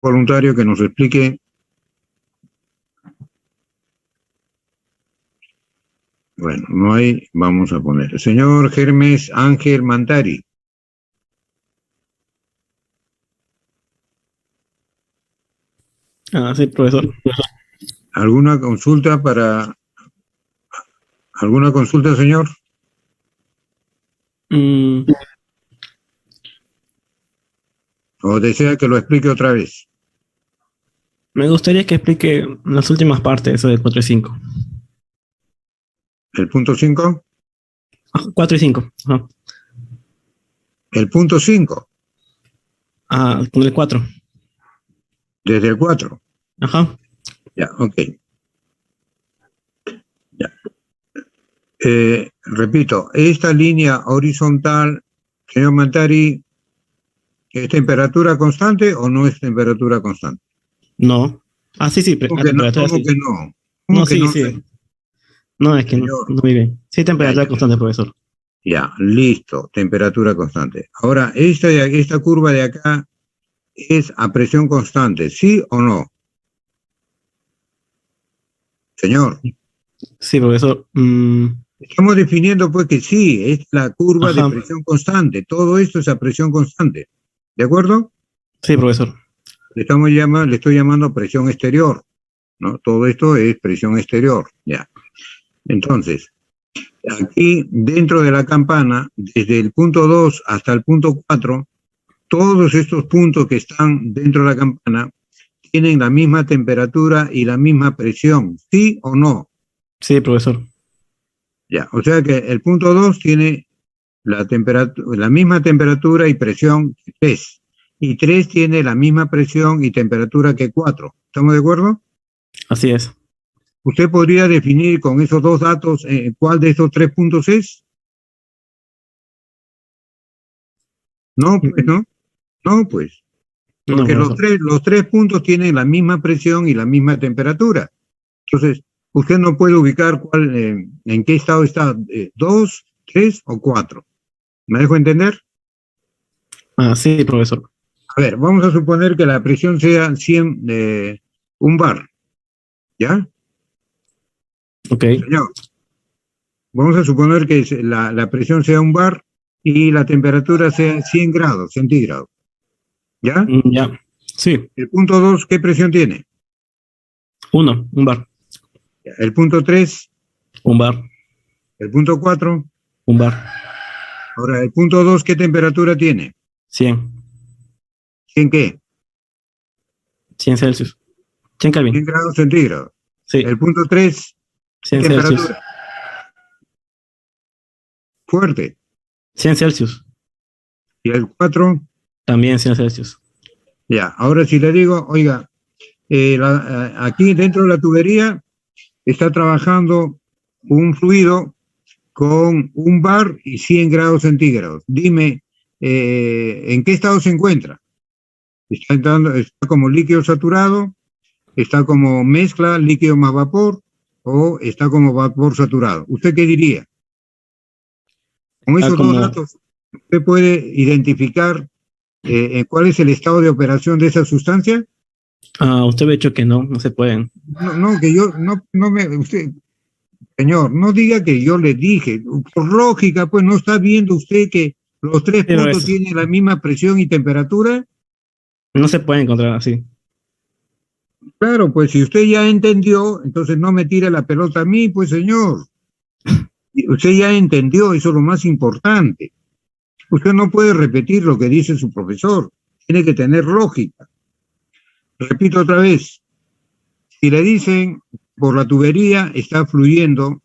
voluntario que nos explique. Bueno, no hay, vamos a poner. Señor Hermes Ángel Mantari. Sí, profesor. ¿Alguna consulta alguna consulta, señor? ¿O desea que lo explique otra vez? Me gustaría que explique las últimas partes, eso del 4 y 5. ¿El punto 5? 4 y 5. Ajá. ¿El punto 5? Con el 4. Desde el 4. Ajá. Ya, ok. Ya. Repito, esta línea horizontal, señor Mantari, ¿es temperatura constante o no es temperatura constante? No. Sí, ¿Cómo a que no? temperatura ¿Cómo sí. que no? ¿Cómo No, que sí, no, sí. No, es que no, señor? no muy bien. Sí, Ya, temperatura ya, constante, profesor. ya, listo, temperatura constante. Ahora, esta curva de acá es a presión constante, ¿sí o no? Señor, Sí, profesor. estamos definiendo pues que sí, es la curva de Ajá. presión constante. Todo esto es a presión constante. ¿De acuerdo? Sí, profesor. Le estoy llamando presión exterior, ¿no? Todo esto es presión exterior, ya. Entonces, aquí dentro de la campana, desde el punto 2 hasta el punto 4, todos estos puntos que están dentro de la campana tienen la misma temperatura y la misma presión, ¿sí o no? Sí, profesor. Ya, o sea que el punto 2 tiene la misma temperatura y presión que 3. Y 3 tiene la misma presión y temperatura que 4. ¿Estamos de acuerdo? Así es. ¿Usted podría definir con esos dos datos cuál de esos 3 puntos es? No, pues no. No, pues. No, Porque profesor. los tres puntos tienen la misma presión y la misma temperatura. Entonces, usted no puede ubicar en qué estado está, 2, 3 o 4. ¿Me dejo entender? Sí, profesor. A ver, vamos a suponer que la presión sea 100, un bar, ¿ya? Ok. Señor, vamos a suponer que la presión sea un bar y la temperatura sea 100 grados centígrados, ¿ya? Ya. Sí. El punto 2, ¿qué presión tiene? Un bar. El punto 3, Un bar. el punto 4. Un bar. Ahora, el punto 2, ¿qué temperatura tiene? 100. ¿100 qué? 100 Celsius. 100 100 Kelvin. grados centígrados. Sí. El punto 3, ¿qué 100 Celsius. temperatura? Fuerte. 100 Celsius. Y el 4, También 100 Celsius. ya. Ahora si le digo, oiga, aquí dentro de la tubería está trabajando un fluido con un bar y 100 grados centígrados. Dime, ¿en qué estado se encuentra? ¿Está como líquido saturado? ¿Está como mezcla líquido más vapor? ¿O está como vapor saturado? ¿Usted qué diría? Con esos dos Como. datos, ¿usted puede identificar cuál es el estado de operación de esa sustancia? Usted me ha dicho que no, no se pueden. No, no, que yo, usted, señor, no diga que yo le dije, por lógica, pues no está viendo usted que los tres Pero puntos eso, tienen la misma presión y temperatura. no se puede encontrar así. Claro, pues si usted ya entendió, entonces no me tire la pelota a mí, pues señor. Usted ya entendió, eso es lo más importante. Usted no puede repetir lo que dice su profesor, tiene que tener lógica. Repito otra vez, si le dicen por la tubería está fluyendo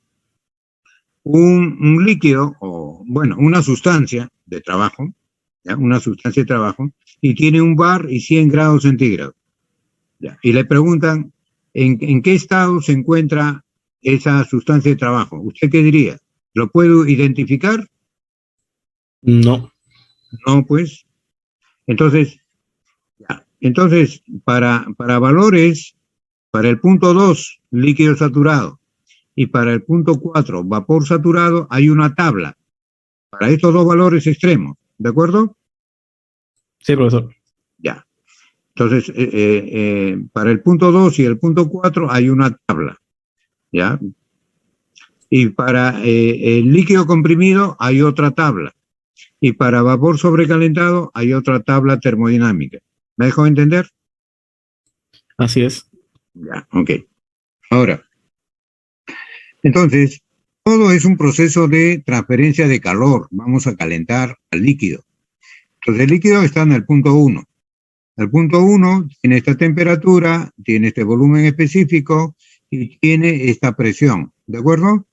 un líquido o, bueno, una sustancia de trabajo, ¿ya? Una sustancia de trabajo, y tiene un bar y 100 grados centígrados. ¿Ya? Y le preguntan en qué estado se encuentra esa sustancia de trabajo. ¿Usted qué diría? ¿Lo puedo identificar? No. No, pues. Entonces, ya. Entonces para valores, para el punto 2 líquido saturado, y para el punto 4 vapor saturado, hay una tabla para estos dos valores extremos, ¿de acuerdo? Sí, profesor. Ya. Entonces, para el punto 2 y el punto 4 hay una tabla, ¿ya? Y para el líquido comprimido hay otra tabla. Y para vapor sobrecalentado hay otra tabla termodinámica. ¿Me dejo entender? Así es. Ya, ok. Ahora, entonces, todo es un proceso de transferencia de calor. Vamos a calentar al líquido. Entonces, el líquido está en el punto 1. El punto 1 tiene esta temperatura, tiene este volumen específico y tiene esta presión. ¿De acuerdo?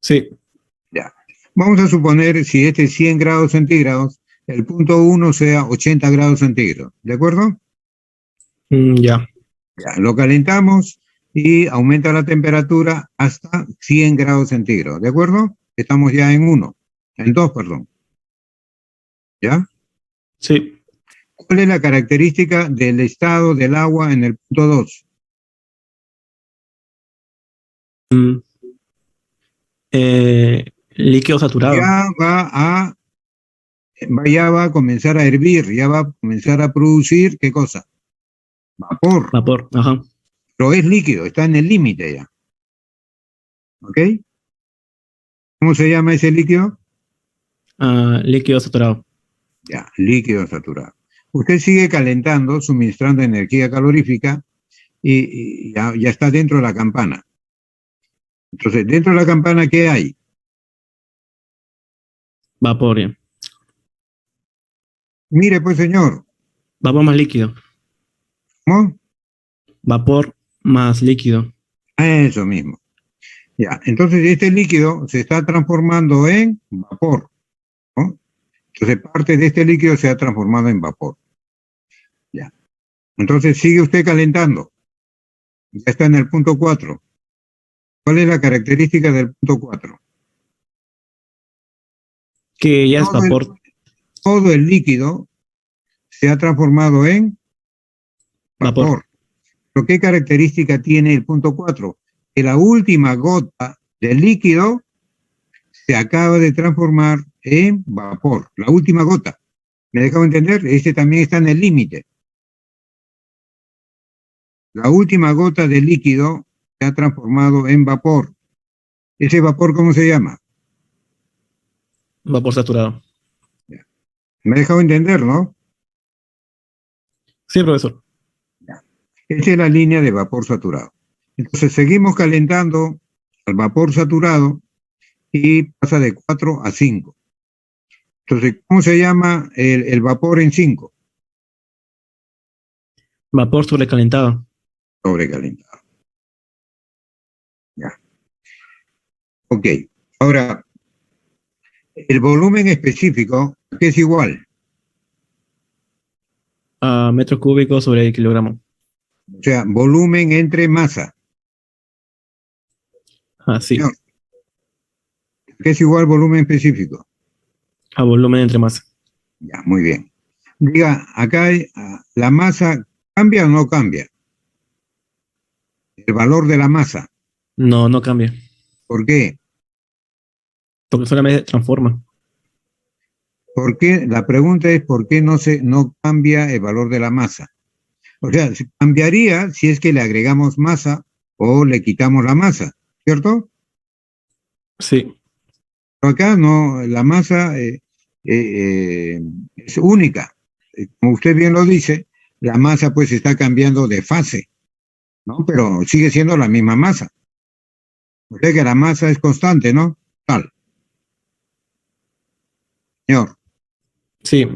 Sí. Ya. Vamos a suponer, si este es 100 grados centígrados, el punto 1 sea 80 grados centígrados. ¿De acuerdo? Ya. Ya, lo calentamos y aumenta la temperatura hasta 100 grados centígrados. ¿De acuerdo? Estamos ya en 2, perdón. ¿Ya? Sí. ¿Cuál es la característica del estado del agua en el punto 2? Líquido saturado. Ya va a comenzar a hervir, ya va a comenzar a producir, ¿qué cosa? Vapor, Vapor. Ajá. pero es líquido, está en el límite ya. ¿Ok? ¿Cómo se llama ese líquido? Líquido saturado. Ya, líquido saturado. Usted sigue calentando, suministrando energía calorífica y ya está dentro de la campana. Entonces, dentro de la campana, ¿qué hay? Vapor, ya. Mire, pues, señor, Vapor más líquido. ¿cómo? Vapor más líquido. Eso mismo. Ya, entonces este líquido se está transformando en vapor, ¿no? Entonces parte de este líquido se ha transformado en vapor. Ya. Entonces sigue usted calentando. Ya está en el punto 4. ¿Cuál es la característica del punto 4? Que ya es Todo el, vapor. todo el líquido se ha transformado en Vapor. vapor. ¿Pero qué característica tiene el punto 4? Que la última gota del líquido se acaba de transformar en vapor. La última gota. ¿Me dejado entender? Este también está en el límite. La última gota de líquido se ha transformado en vapor. ¿Ese vapor cómo se llama? Vapor saturado. Me ha dejado entender, ¿no? Sí, profesor. Esa es la línea de vapor saturado. Entonces seguimos calentando al vapor saturado y pasa de 4 a 5. Entonces, ¿cómo se llama el vapor en 5? Vapor sobrecalentado. Sobrecalentado. Ya. Ok. Ahora, el volumen específico, ¿qué es igual? Metro cúbico sobre kilogramo. O sea, volumen entre masa. Sí. Señor, ¿qué es igual volumen específico? A volumen entre masa. Ya, muy bien. Diga, acá la masa cambia o no cambia. El valor de la masa. No, no cambia. ¿Por qué? Porque solamente transforma. ¿Por qué? La pregunta es ¿por qué no cambia el valor de la masa? O sea, cambiaría si es que le agregamos masa o le quitamos la masa, ¿cierto? Sí. Pero acá no, la masa es única. Como usted bien lo dice, la masa pues está cambiando de fase, ¿no? Pero sigue siendo la misma masa. O sea que la masa es constante, ¿no? Tal, señor. Sí.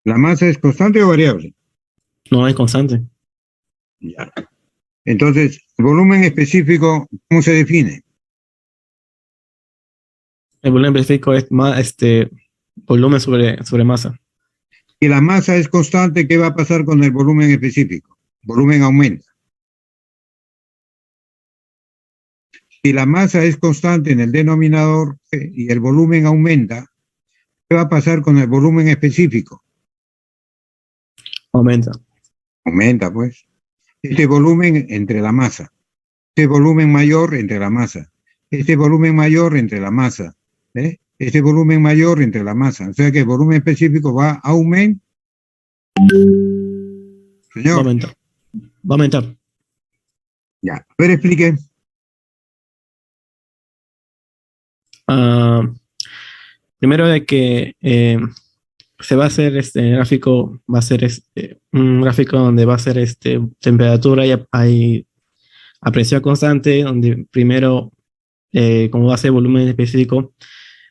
¿La masa es constante o variable? No es constante. Ya. Entonces, el volumen específico, ¿cómo se define? El volumen específico es más, volumen sobre masa. Si la masa es constante, ¿qué va a pasar con el volumen específico? Volumen aumenta. Si la masa es constante en el denominador y el volumen aumenta, ¿qué va a pasar con el volumen específico? Aumenta. Aumenta, pues. Este volumen entre la masa. Este volumen mayor entre la masa. Este volumen mayor entre la masa. ¿Eh? este volumen mayor entre la masa. O sea que el volumen específico va a aumentar. Va a Señor, aumentar. Va a aumentar. ya. A ver, explique. Ah, primero de que se va a hacer este gráfico, va a ser un gráfico donde va a ser temperatura a presión constante, donde primero, como va a ser volumen específico,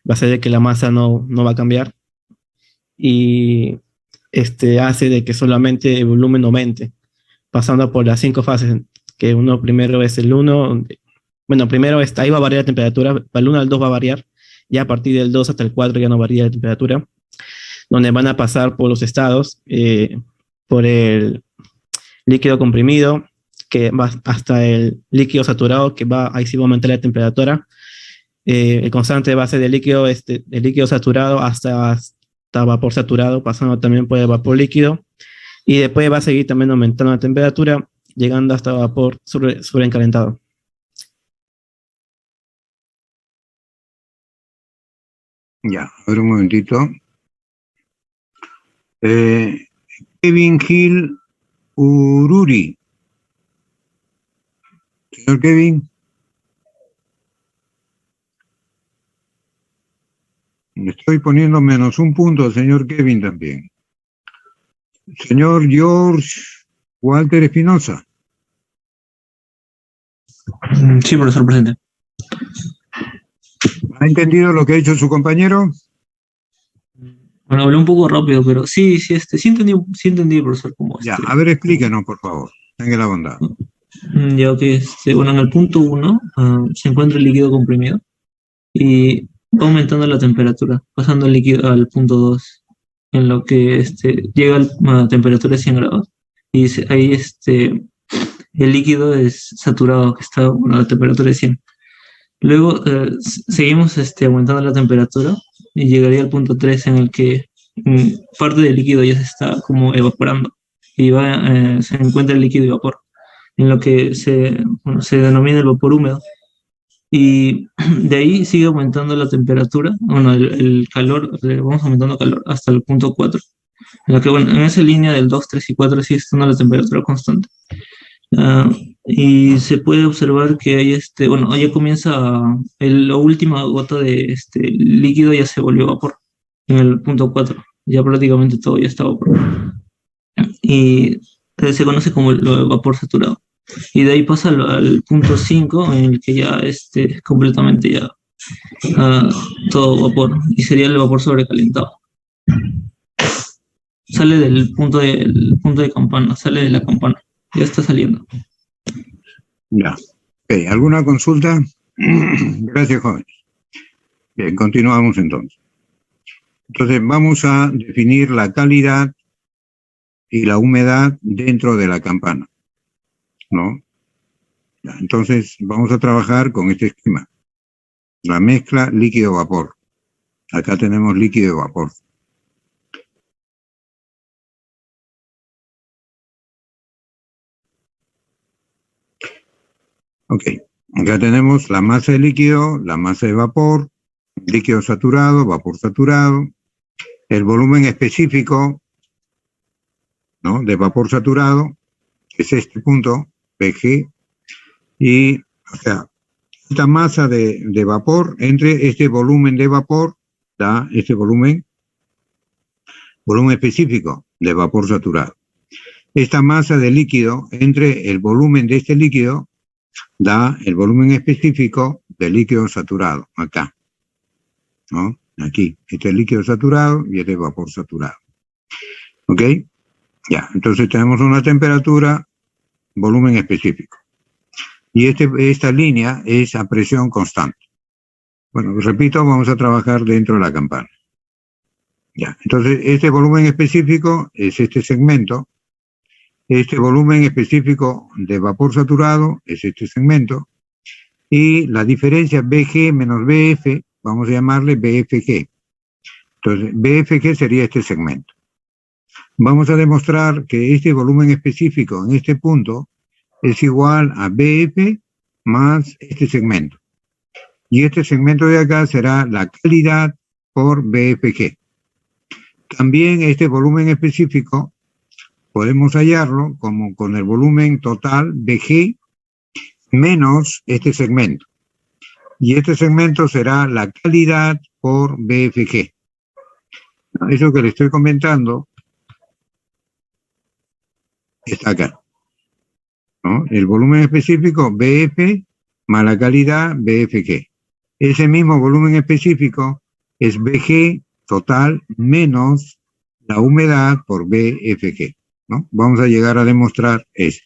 va a ser de que la masa no va a cambiar y hace de que solamente el volumen aumente, pasando por las 5 fases, que uno primero es el 1, bueno, primero ahí va a variar la temperatura, del 1 al 2 va a variar, ya a partir del 2 hasta el 4 ya no varía la temperatura, donde van a pasar por los estados, por el líquido comprimido, que va hasta el líquido saturado, que ahí sí va a aumentar la temperatura. El constante de base del líquido saturado hasta vapor saturado, pasando también por el vapor líquido, y después va a seguir también aumentando la temperatura, llegando hasta vapor sobrecalentado. Ya, a ver un momentito. Kevin Gil Ururi. Señor Kevin. Le estoy poniendo -1 punto al señor Kevin también. Señor George Walter Espinosa. Sí, profesor presente. ¿Ha entendido lo que ha hecho su compañero? Bueno, hablé un poco rápido, pero sí, sí entendí, profesor, cómo Ya, a ver, explíquenos, por favor. Tenga la bondad. Ya que bueno, en el punto 1 se encuentra el líquido comprimido y va aumentando la temperatura, pasando el líquido al punto 2, en lo que llega a temperatura de 100 grados y ahí el líquido es saturado, que está bueno, a la temperatura de 100. Luego seguimos aumentando la temperatura y llegaría al punto 3 en el que parte del líquido ya se está como evaporando y se encuentra el líquido y vapor, en lo que se denomina el vapor húmedo. Y de ahí sigue aumentando la temperatura, bueno, el calor, vamos aumentando calor hasta el punto 4, en lo que, bueno, en esa línea del 2, 3 y 4 sigue estando la temperatura constante. Y se puede observar que hay bueno, ya comienza la última gota de líquido ya se volvió vapor en el punto 4, ya prácticamente todo ya está vapor. Y se conoce como el vapor saturado. Y de ahí pasa al punto 5 en el que ya completamente ya todo vapor, y sería el vapor sobrecalentado. Sale del punto de campana, sale de la campana, ya está saliendo. Ya. Okay. ¿Alguna consulta? Gracias, joven. Bien, continuamos entonces. Entonces, vamos a definir la calidad y la humedad dentro de la campana, ¿no? Ya, entonces, vamos a trabajar con este esquema. La mezcla líquido-vapor. Acá tenemos líquido y vapor. Ok, acá tenemos la masa de líquido, la masa de vapor, líquido saturado, vapor saturado, el volumen específico, ¿no?, de vapor saturado, que es este punto, PG, y, o sea, esta masa de vapor entre este volumen de vapor da este volumen específico de vapor saturado. Esta masa de líquido entre el volumen de este líquido da el volumen específico del líquido saturado, acá, ¿no? Aquí, este es líquido saturado y este es vapor saturado. ¿Ok? Ya, entonces tenemos una temperatura, volumen específico. Y esta línea es a presión constante. Bueno, repito, vamos a trabajar dentro de la campana. Ya, entonces este volumen específico es este segmento. Este volumen específico de vapor saturado es este segmento. Y la diferencia BG menos BF, vamos a llamarle BFG. Entonces, BFG sería este segmento. Vamos a demostrar que este volumen específico en este punto es igual a BF más este segmento. Y este segmento de acá será la calidad por BFG. También este volumen específico podemos hallarlo como con el volumen total BG menos este segmento. Y este segmento será la calidad por BFG. Eso que le estoy comentando está acá, ¿no? El volumen específico BF más la calidad BFG. Ese mismo volumen específico es BG total menos la humedad por BFG, ¿no? Vamos a llegar a demostrar esto.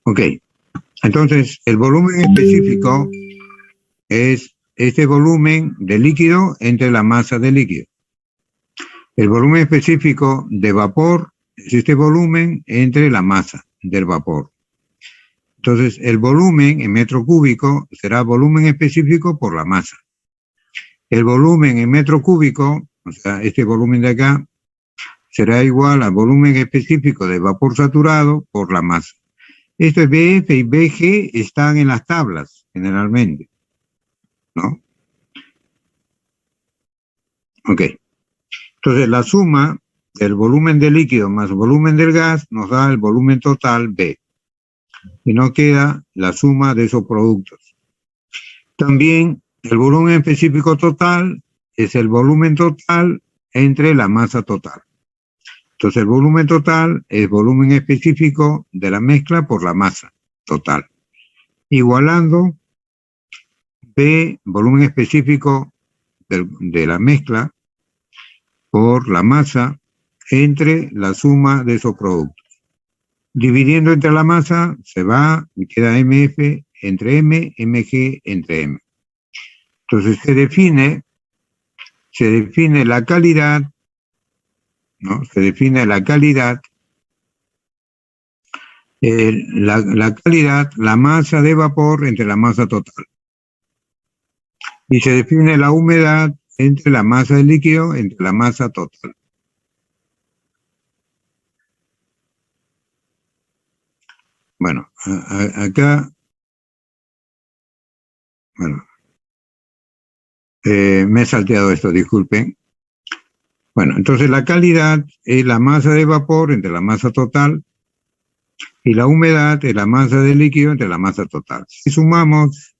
Ok, entonces el volumen específico es este volumen de líquido entre la masa de líquido. El volumen específico de vapor es este volumen entre la masa del vapor. Entonces, el volumen en metro cúbico será volumen específico por la masa. El volumen en metro cúbico, o sea, este volumen de acá, será igual al volumen específico de vapor saturado por la masa. Esto es BF y BG están en las tablas, generalmente, ¿no? Ok. Entonces, la suma del volumen del líquido más volumen del gas nos da el volumen total B. Y no queda la suma de esos productos. También el volumen específico total es el volumen total entre la masa total. Entonces el volumen total es volumen específico de la mezcla por la masa total. Igualando B, volumen específico de la mezcla por la masa entre la suma de esos productos. Dividiendo entre la masa se va y queda MF entre M, MG entre M. Entonces se define la calidad, ¿no? Se define la calidad, la calidad, la masa de vapor entre la masa total. Y se define la humedad entre la masa de líquido entre la masa total. Bueno, acá, bueno, me he salteado esto, disculpen. Bueno, entonces la calidad es la masa de vapor entre la masa total y la humedad es la masa de líquido entre la masa total. Si sumamos,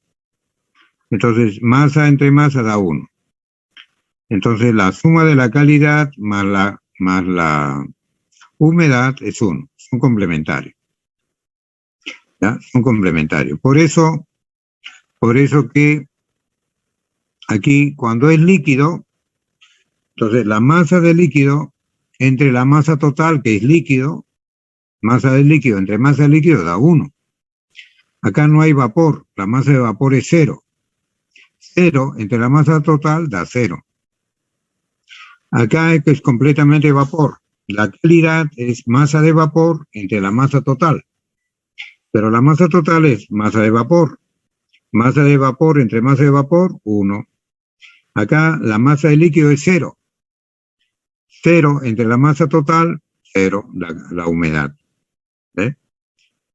entonces masa entre masa da 1. Entonces la suma de la calidad más la humedad es 1. Son complementarios. ¿Ya? Son complementarios. Por eso que aquí cuando es líquido, entonces la masa de líquido entre la masa total, que es líquido, masa de líquido entre masa de líquido da 1. Acá no hay vapor, la masa de vapor es 0. 0 entre la masa total da 0. Acá es completamente vapor. La calidad es masa de vapor entre la masa total. Pero la masa total es masa de vapor. Masa de vapor entre masa de vapor, 1. Acá la masa de líquido es 0. 0 entre la masa total, 0 la humedad. ¿Eh?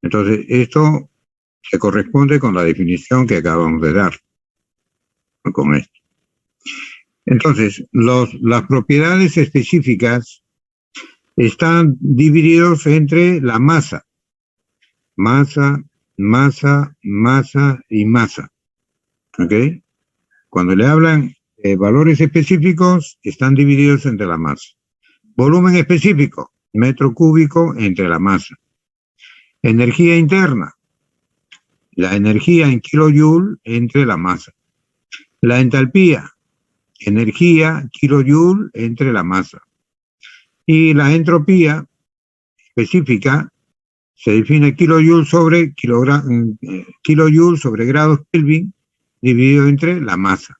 Entonces, esto se corresponde con la definición que acabamos de dar. Con esto. Entonces, las propiedades específicas están divididos entre la masa. Masa, masa, masa y masa. ¿Ok? Cuando le hablan valores específicos, están divididos entre la masa. Volumen específico, metro cúbico entre la masa. Energía interna, la energía en kilojoule entre la masa. La entalpía, energía kilojoule entre la masa. Y la entropía específica se define kilojoule sobre grados Kelvin dividido entre la masa.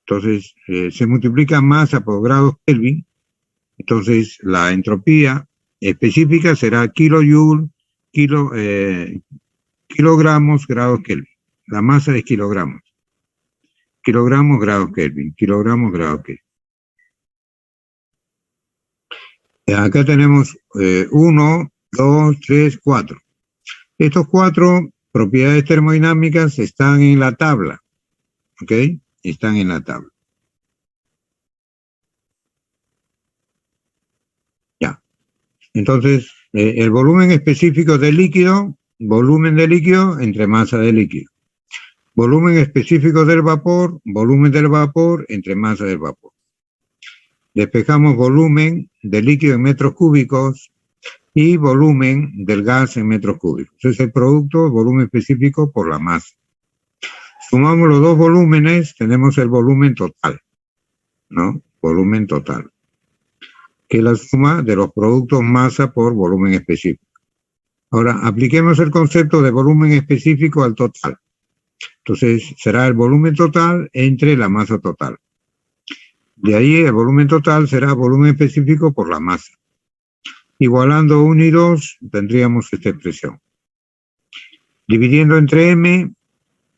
Entonces, se multiplica masa por grados Kelvin. Entonces, la entropía específica será kilogramos grados Kelvin. La masa es kilogramos. Kilogramos grados Kelvin. Kilogramos grados Kelvin. Acá tenemos 1 2, 3, 4. Estos 4 propiedades termodinámicas están en la tabla, ¿ok? Están en la tabla. Ya. Entonces, el volumen específico del líquido, volumen de líquido entre masa de líquido. Volumen específico del vapor, volumen del vapor entre masa del vapor. Despejamos volumen del líquido en metros cúbicos y volumen del gas en metros cúbicos. Ese es el producto, volumen específico por la masa. Sumamos los dos volúmenes, tenemos el volumen total, ¿no? Volumen total, que es la suma de los productos masa por volumen específico. Ahora, apliquemos el concepto de volumen específico al total. Entonces, será el volumen total entre la masa total. De ahí el volumen total será volumen específico por la masa. Igualando 1 y 2, tendríamos esta expresión. Dividiendo entre M,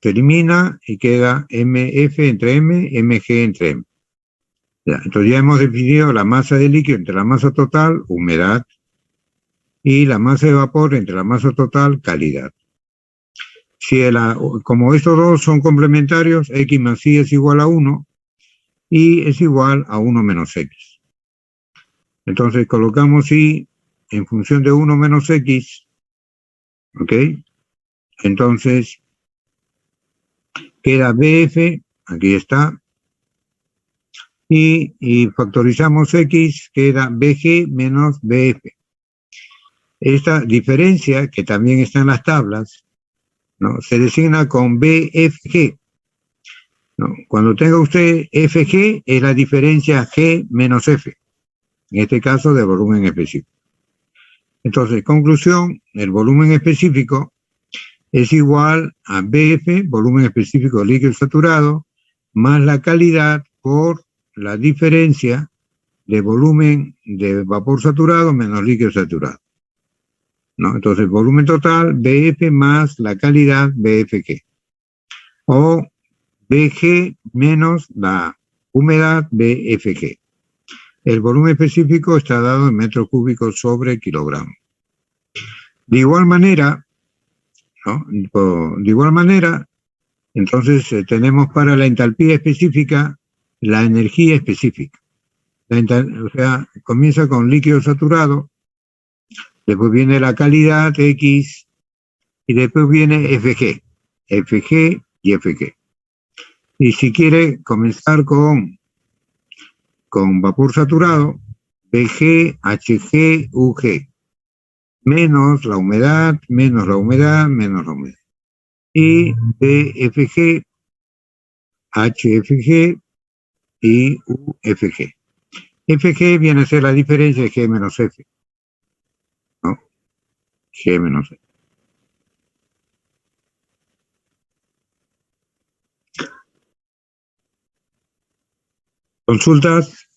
se elimina y queda MF entre M, MG entre M. Ya, entonces ya hemos definido la masa de líquido entre la masa total, humedad, y la masa de vapor entre la masa total, calidad. Si como estos dos son complementarios, X más Y es igual a 1, y es igual a 1 menos X. Entonces colocamos Y en función de 1 menos X, ¿ok? Entonces queda BF, aquí está, y factorizamos X, queda BG menos BF. Esta diferencia, que también está en las tablas, ¿no?, se designa con BFG, ¿no? Cuando tenga usted FG, es la diferencia G menos F, en este caso de volumen específico. Entonces, conclusión, el volumen específico es igual a BF, volumen específico de líquido saturado, más la calidad por la diferencia de volumen de vapor saturado menos líquido saturado, ¿no? Entonces, volumen total, BF más la calidad, BFG. O BG menos la humedad, BFG. El volumen específico está dado en metros cúbicos sobre kilogramo. De igual manera, ¿no?, de igual manera, entonces tenemos para la entalpía específica la energía específica. O sea, comienza con líquido saturado, después viene la calidad X y después viene FG, FG y FG. Y si quiere comenzar con vapor saturado, BG, HG, UG, menos la humedad, menos la humedad, menos la humedad. Y BFG, HFG y UFG. FG viene a ser la diferencia de G menos F, ¿no? G menos F. ¿Consultas?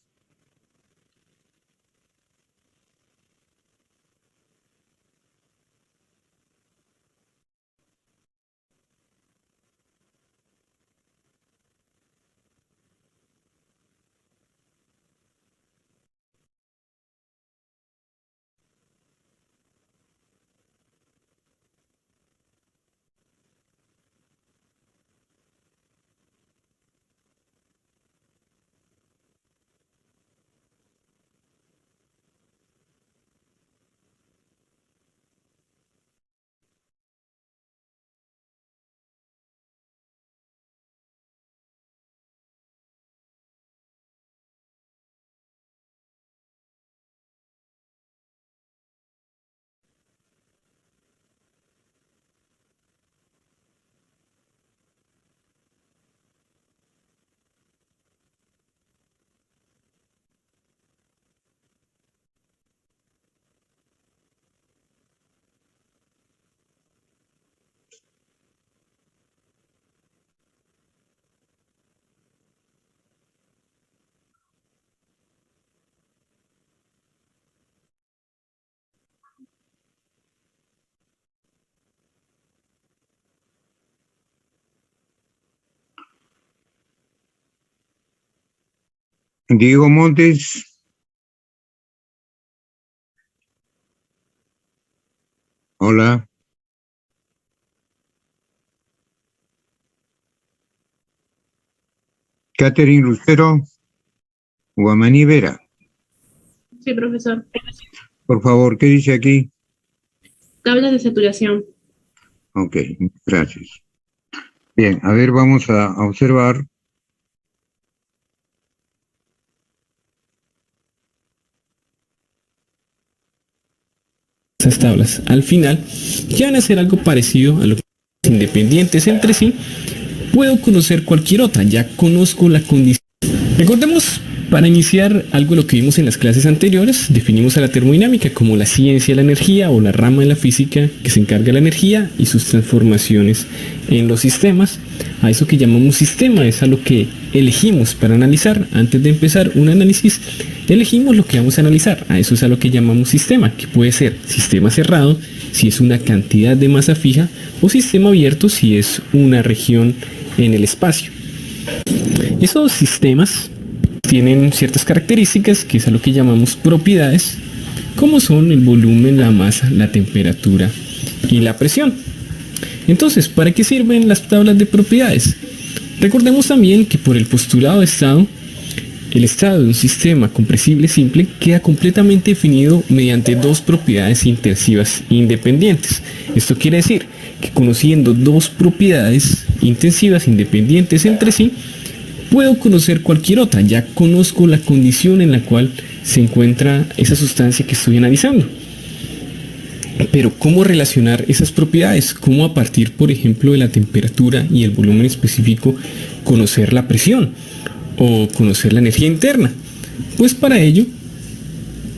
Diego Montes. Hola. Catherine Lucero, Guamaní Vera. Sí, profesor. Por favor, ¿qué dice aquí? Tablas de saturación. Ok, gracias. Bien, a ver, vamos a observar. Esas tablas al final que van a ser algo parecido a lo que son independientes entre sí. Puedo conocer cualquier otra, ya conozco la condición. Recordemos, para iniciar algo de lo que vimos en las clases anteriores, definimos a la termodinámica como la ciencia de la energía o la rama de la física que se encarga de la energía y sus transformaciones en los sistemas. A eso que llamamos sistema es a lo que elegimos para analizar. Antes de empezar un análisis, elegimos lo que vamos a analizar. A eso es a lo que llamamos sistema, que puede ser sistema cerrado si es una cantidad de masa fija o sistema abierto si es una región en el espacio. Esos sistemas tienen ciertas características que es a lo que llamamos propiedades, como son el volumen, la masa, la temperatura y la presión. Entonces, ¿para qué sirven las tablas de propiedades? Recordemos también que por el postulado de estado, el estado de un sistema compresible simple queda completamente definido mediante dos propiedades intensivas independientes. Esto quiere decir que conociendo dos propiedades intensivas independientes entre sí, puedo conocer cualquier otra, ya conozco la condición en la cual se encuentra esa sustancia que estoy analizando. Pero ¿cómo relacionar esas propiedades? ¿Cómo a partir, por ejemplo, de la temperatura y el volumen específico, conocer la presión o conocer la energía interna? Pues para ello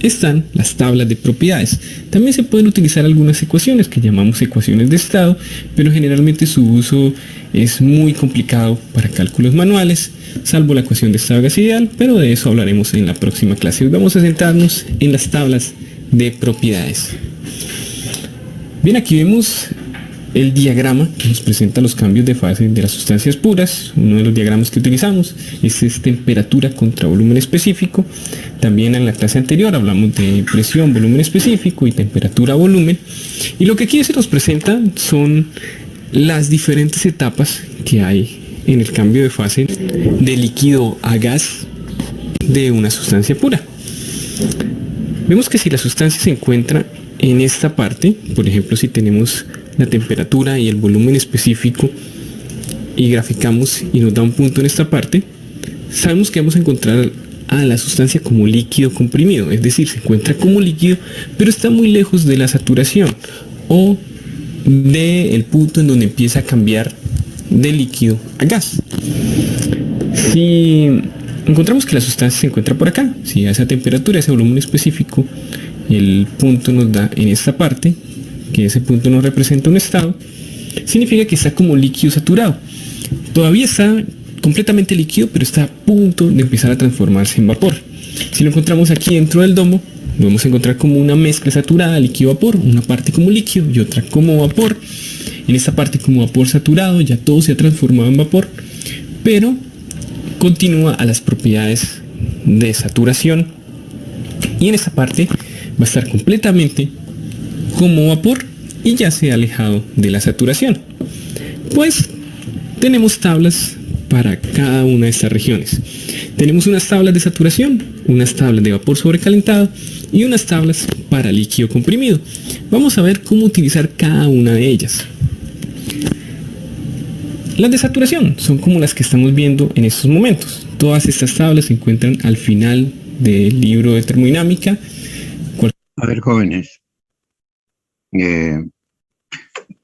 están las tablas de propiedades. También se pueden utilizar algunas ecuaciones que llamamos ecuaciones de estado, pero generalmente su uso es muy complicado para cálculos manuales, salvo la ecuación de estado gas ideal, pero de eso hablaremos en la próxima clase. Hoy vamos a centrarnos en las tablas de propiedades. Bien, aquí vemos el diagrama que nos presenta los cambios de fase de las sustancias puras. Uno de los diagramas que utilizamos es temperatura contra volumen específico. También en la clase anterior hablamos de presión, volumen específico y temperatura, volumen. Y lo que aquí se nos presenta son las diferentes etapas que hay en el cambio de fase de líquido a gas de una sustancia pura. Vemos que si la sustancia se encuentra en esta parte, por ejemplo, si tenemos la temperatura y el volumen específico y graficamos y nos da un punto en esta parte, sabemos que vamos a encontrar a la sustancia como líquido comprimido, es decir, se encuentra como líquido, pero está muy lejos de la saturación o del punto en donde empieza a cambiar de líquido a gas. Si encontramos que la sustancia se encuentra por acá, si a esa temperatura, ese volumen específico, el punto nos da en esta parte, que ese punto nos representa un estado, significa que está como líquido saturado. Todavía está completamente líquido, pero está a punto de empezar a transformarse en vapor. Si lo encontramos aquí dentro del domo, lo vamos a encontrar como una mezcla saturada, líquido-vapor, una parte como líquido y otra como vapor. En esta parte como vapor saturado ya todo se ha transformado en vapor, pero continúa a las propiedades de saturación, y en esta parte va a estar completamente como vapor y ya se ha alejado de la saturación. Pues tenemos tablas para cada una de estas regiones. Tenemos unas tablas de saturación, unas tablas de vapor sobrecalentado y unas tablas para líquido comprimido. Vamos a ver cómo utilizar cada una de ellas. Las de saturación son como las que estamos viendo en estos momentos. Todas estas tablas se encuentran al final del libro de termodinámica. A ver, jóvenes,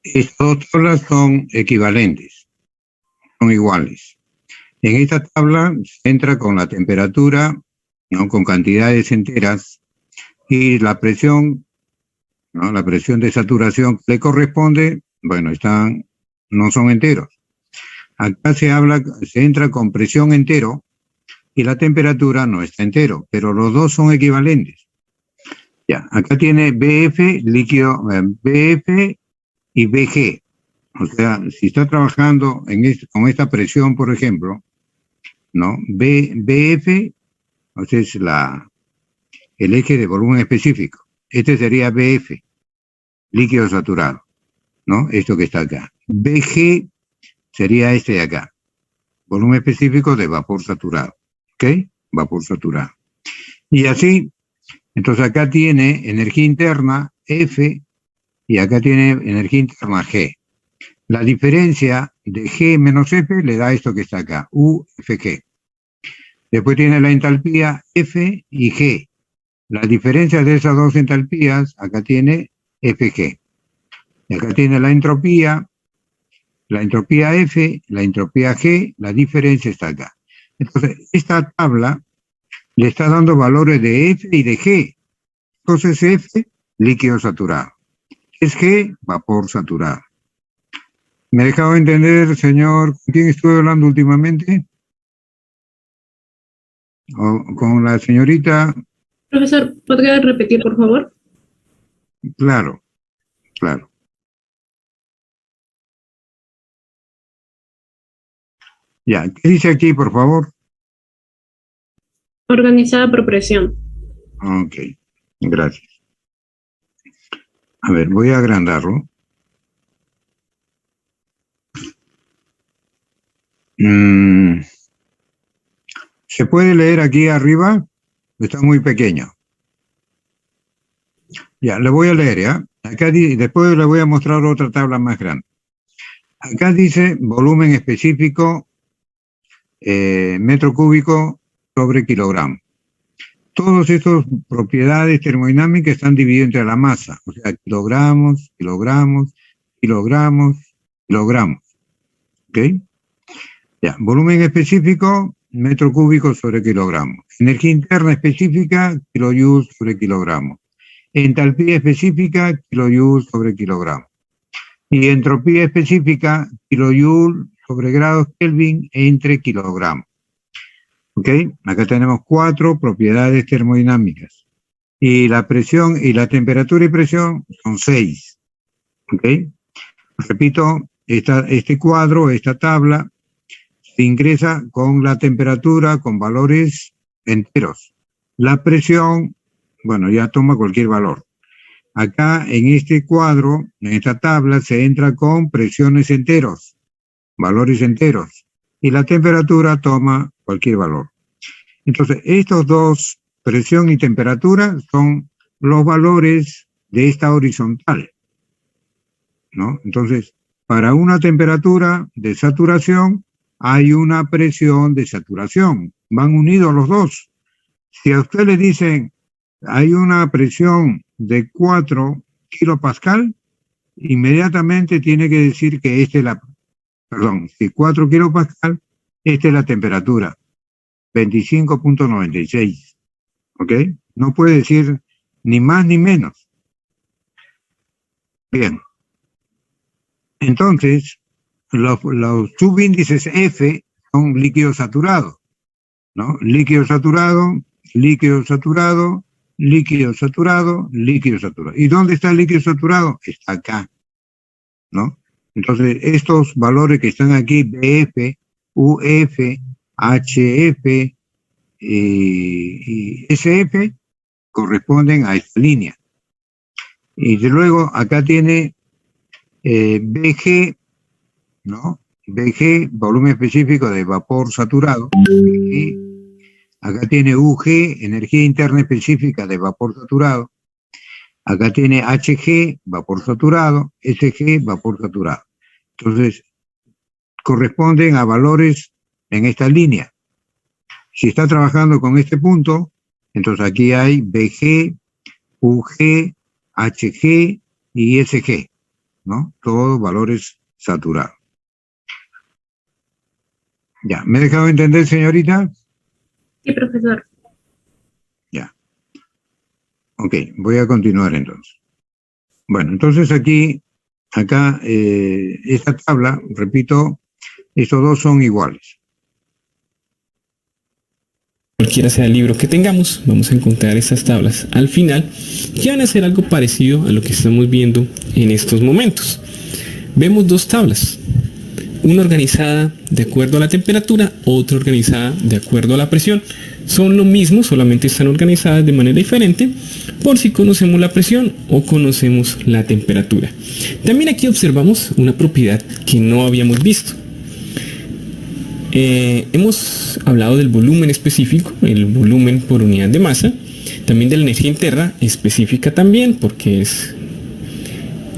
estas tablas son equivalentes, son iguales. En esta tabla se entra con la temperatura, ¿no?, con cantidades enteras, y la presión, ¿no?, la presión de saturación que le corresponde, bueno, no son enteros. Acá se entra con presión entero y la temperatura no está entero, pero los dos son equivalentes. Ya, acá tiene BF, líquido, BF y BG. O sea, si está trabajando con esta presión, por ejemplo, ¿no?, BF, o sea, es el eje de volumen específico. Este sería BF. líquido saturado, ¿no? Esto que está acá. BG sería este de acá, volumen específico de vapor saturado, ¿ok? Vapor saturado. Y así, entonces acá tiene energía interna F y acá tiene energía interna G. La diferencia de G menos F le da esto que está acá, UFG. Después tiene la entalpía F y G. La diferencia de esas dos entalpías, acá tiene FG. Y acá tiene la entropía F, la entropía G, la diferencia está acá. Entonces, esta tabla le está dando valores de F y de G. Entonces, F, líquido saturado. Es G, vapor saturado. ¿Me he dejado entender, señor, con quién estuve hablando últimamente? ¿O con la señorita? Profesor, ¿podría repetir, por favor? Claro, claro. Ya, ¿qué dice aquí, por favor? Organizada por presión. Ok, gracias. A ver, voy a agrandarlo. ¿Se puede leer aquí arriba? Está muy pequeño. Ya, le voy a leer, ¿ya? Acá después le voy a mostrar otra tabla más grande. Acá dice volumen específico, metro cúbico sobre kilogramo. Todas estas propiedades termodinámicas están divididas entre la masa, o sea, kilogramos, kilogramos, kilogramos, kilogramos. ¿Ok? Ya, volumen específico, metro cúbico sobre kilogramo. Energía interna específica, kilojoules sobre kilogramo. Entalpía específica, kilojoules sobre kilogramo. Y entropía específica, kilojoule sobre grados Kelvin entre kilogramos. ¿Ok? Acá tenemos 4 propiedades termodinámicas. Y la presión y la temperatura y presión son 6. ¿Ok? Repito, este cuadro, esta tabla, se ingresa con la temperatura con valores enteros. La presión, bueno, ya toma cualquier valor. Acá en este cuadro, en esta tabla, se entra con presiones enteros, valores enteros. Y la temperatura toma cualquier valor. Entonces, estos dos, presión y temperatura, son los valores de esta horizontal, ¿no? Entonces, para una temperatura de saturación, hay una presión de saturación. Van unidos los dos. Si a usted le dicen, hay una presión de 4 kilopascal, inmediatamente tiene que decir que esta es la, si 4 kilopascal, esta es la temperatura, 25.96, ¿ok? No puede decir ni más ni menos. Bien. Entonces, los subíndices F son líquido saturado, ¿no? Líquido saturado, líquido saturado, líquido saturado, líquido saturado. ¿Y dónde está el líquido saturado? Está acá, ¿no? Entonces, estos valores que están aquí, BF, UF, HF y SF, corresponden a esta línea. Y luego acá tiene BG, ¿no? BG, volumen específico de vapor saturado. BG. Acá tiene UG, energía interna específica de vapor saturado. Acá tiene HG, vapor saturado. SG, vapor saturado. Entonces, corresponden a valores en esta línea. Si está trabajando con este punto, entonces aquí hay BG, UG, HG y SG, ¿no? Todos valores saturados. Ya, ¿me he dejado entender, señorita? Sí, profesor. Ya. Ok, voy a continuar entonces. Bueno, entonces acá, esta tabla, repito, estos dos son iguales. Cualquiera sea el libro que tengamos, vamos a encontrar estas tablas al final que van a ser algo parecido a lo que estamos viendo en estos momentos. Vemos dos tablas. una organizada de acuerdo a la temperatura, otra organizada de acuerdo a la presión. Son lo mismo, solamente están organizadas de manera diferente por si conocemos la presión o conocemos la temperatura. También aquí observamos una propiedad que no habíamos visto. Hemos hablado del volumen específico, el volumen por unidad de masa, también de la energía interna específica también, porque es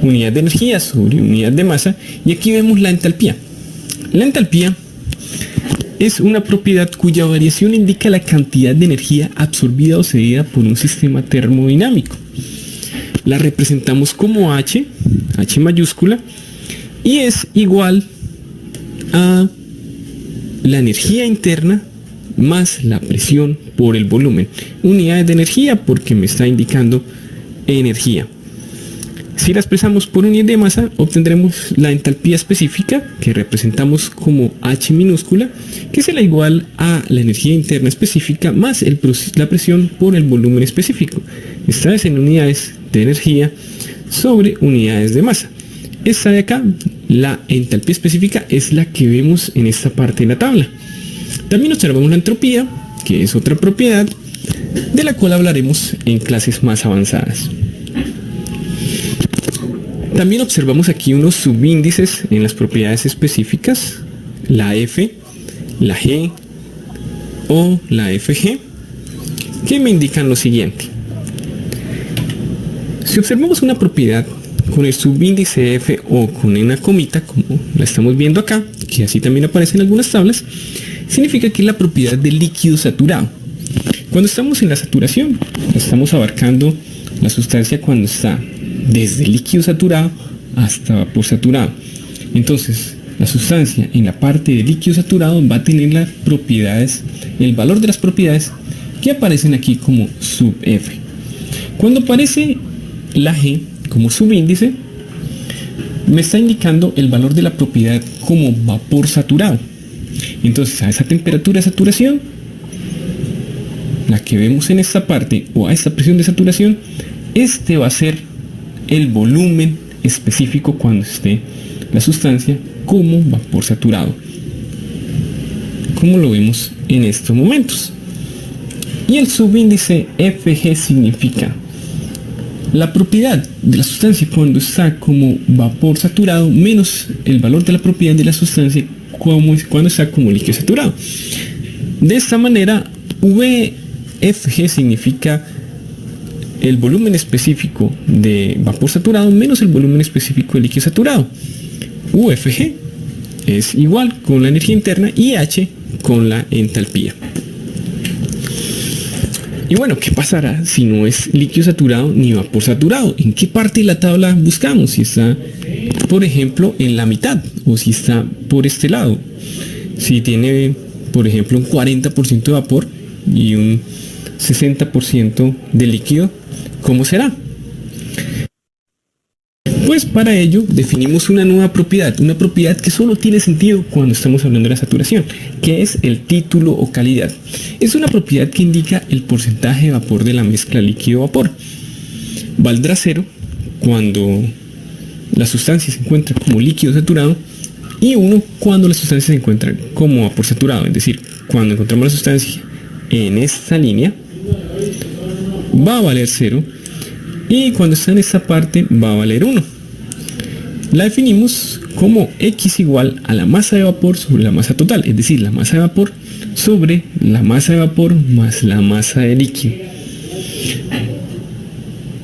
unidad de energía sobre unidad de masa, y aquí vemos la entalpía. La entalpía es una propiedad cuya variación indica la cantidad de energía absorbida o cedida por un sistema termodinámico. La representamos como H mayúscula, y es igual a la energía interna más la presión por el volumen. Unidades de energía porque me está indicando energía. Si la expresamos por unidad de masa, obtendremos la entalpía específica, que representamos como H minúscula, que será igual a la energía interna específica más la presión por el volumen específico. Esta es en unidades de energía sobre unidades de masa. Esta de acá, la entalpía específica, es la que vemos en esta parte de la tabla. También observamos la entropía, que es otra propiedad de la cual hablaremos en clases más avanzadas. También observamos aquí unos subíndices en las propiedades específicas, la F, la G o la FG, que me indican lo siguiente. Si observamos una propiedad con el subíndice F o con una comita, como la estamos viendo acá, que así también aparece en algunas tablas, significa que es la propiedad del líquido saturado. Cuando estamos en la saturación, estamos abarcando la sustancia cuando está desde líquido saturado hasta vapor saturado. Entonces, la sustancia en la parte de líquido saturado va a tener las propiedades, el valor de las propiedades que aparecen aquí como sub F. Cuando aparece la G como subíndice, me está indicando el valor de la propiedad como vapor saturado. Entonces, a esa temperatura de saturación, la que vemos en esta parte, o a esta presión de saturación, este va a ser el volumen específico cuando esté la sustancia como vapor saturado, como lo vemos en estos momentos. Y el subíndice FG significa la propiedad de la sustancia cuando está como vapor saturado menos el valor de la propiedad de la sustancia cuando está como líquido saturado. De esta manera, VFG significa el volumen específico de vapor saturado menos el volumen específico de líquido saturado. UFG es igual con la energía interna y H con la entalpía. Y bueno, ¿qué pasará si no es líquido saturado ni vapor saturado? ¿En qué parte de la tabla buscamos? Si está, por ejemplo, en la mitad o si está por este lado. Si tiene, por ejemplo, un 40% de vapor y un 60% de líquido, ¿cómo será? Pues para ello definimos una nueva propiedad, una propiedad que solo tiene sentido cuando estamos hablando de la saturación, que es el título o calidad. Es una propiedad que indica el porcentaje de vapor de la mezcla líquido-vapor. Valdrá 0 cuando la sustancia se encuentra como líquido saturado y 1 cuando la sustancia se encuentra como vapor saturado. Es decir, cuando encontramos la sustancia en esta línea va a valer 0 y cuando está en esta parte va a valer 1. La definimos como X igual a la masa de vapor sobre la masa total, es decir, la masa de vapor sobre la masa de vapor más la masa de líquido.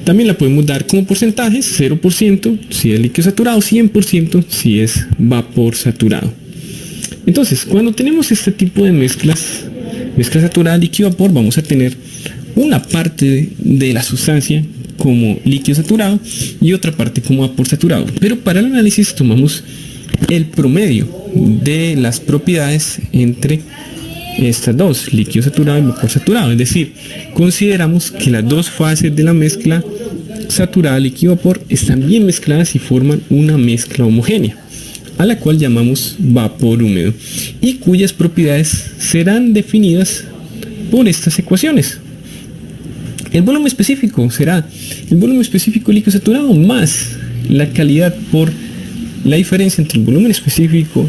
También la podemos dar como porcentajes, 0% si es líquido saturado, 100% si es vapor saturado. Entonces, cuando tenemos este tipo de mezcla saturada líquido-vapor, vamos a tener una parte de la sustancia como líquido saturado y otra parte como vapor saturado. Pero para el análisis tomamos el promedio de las propiedades entre estas dos, líquido saturado y vapor saturado. Es decir, consideramos que las dos fases de la mezcla saturada líquido-vapor están bien mezcladas y forman una mezcla homogénea, a la cual llamamos vapor húmedo, y cuyas propiedades serán definidas por estas ecuaciones. El volumen específico será el volumen específico líquido saturado más la calidad por la diferencia entre el volumen específico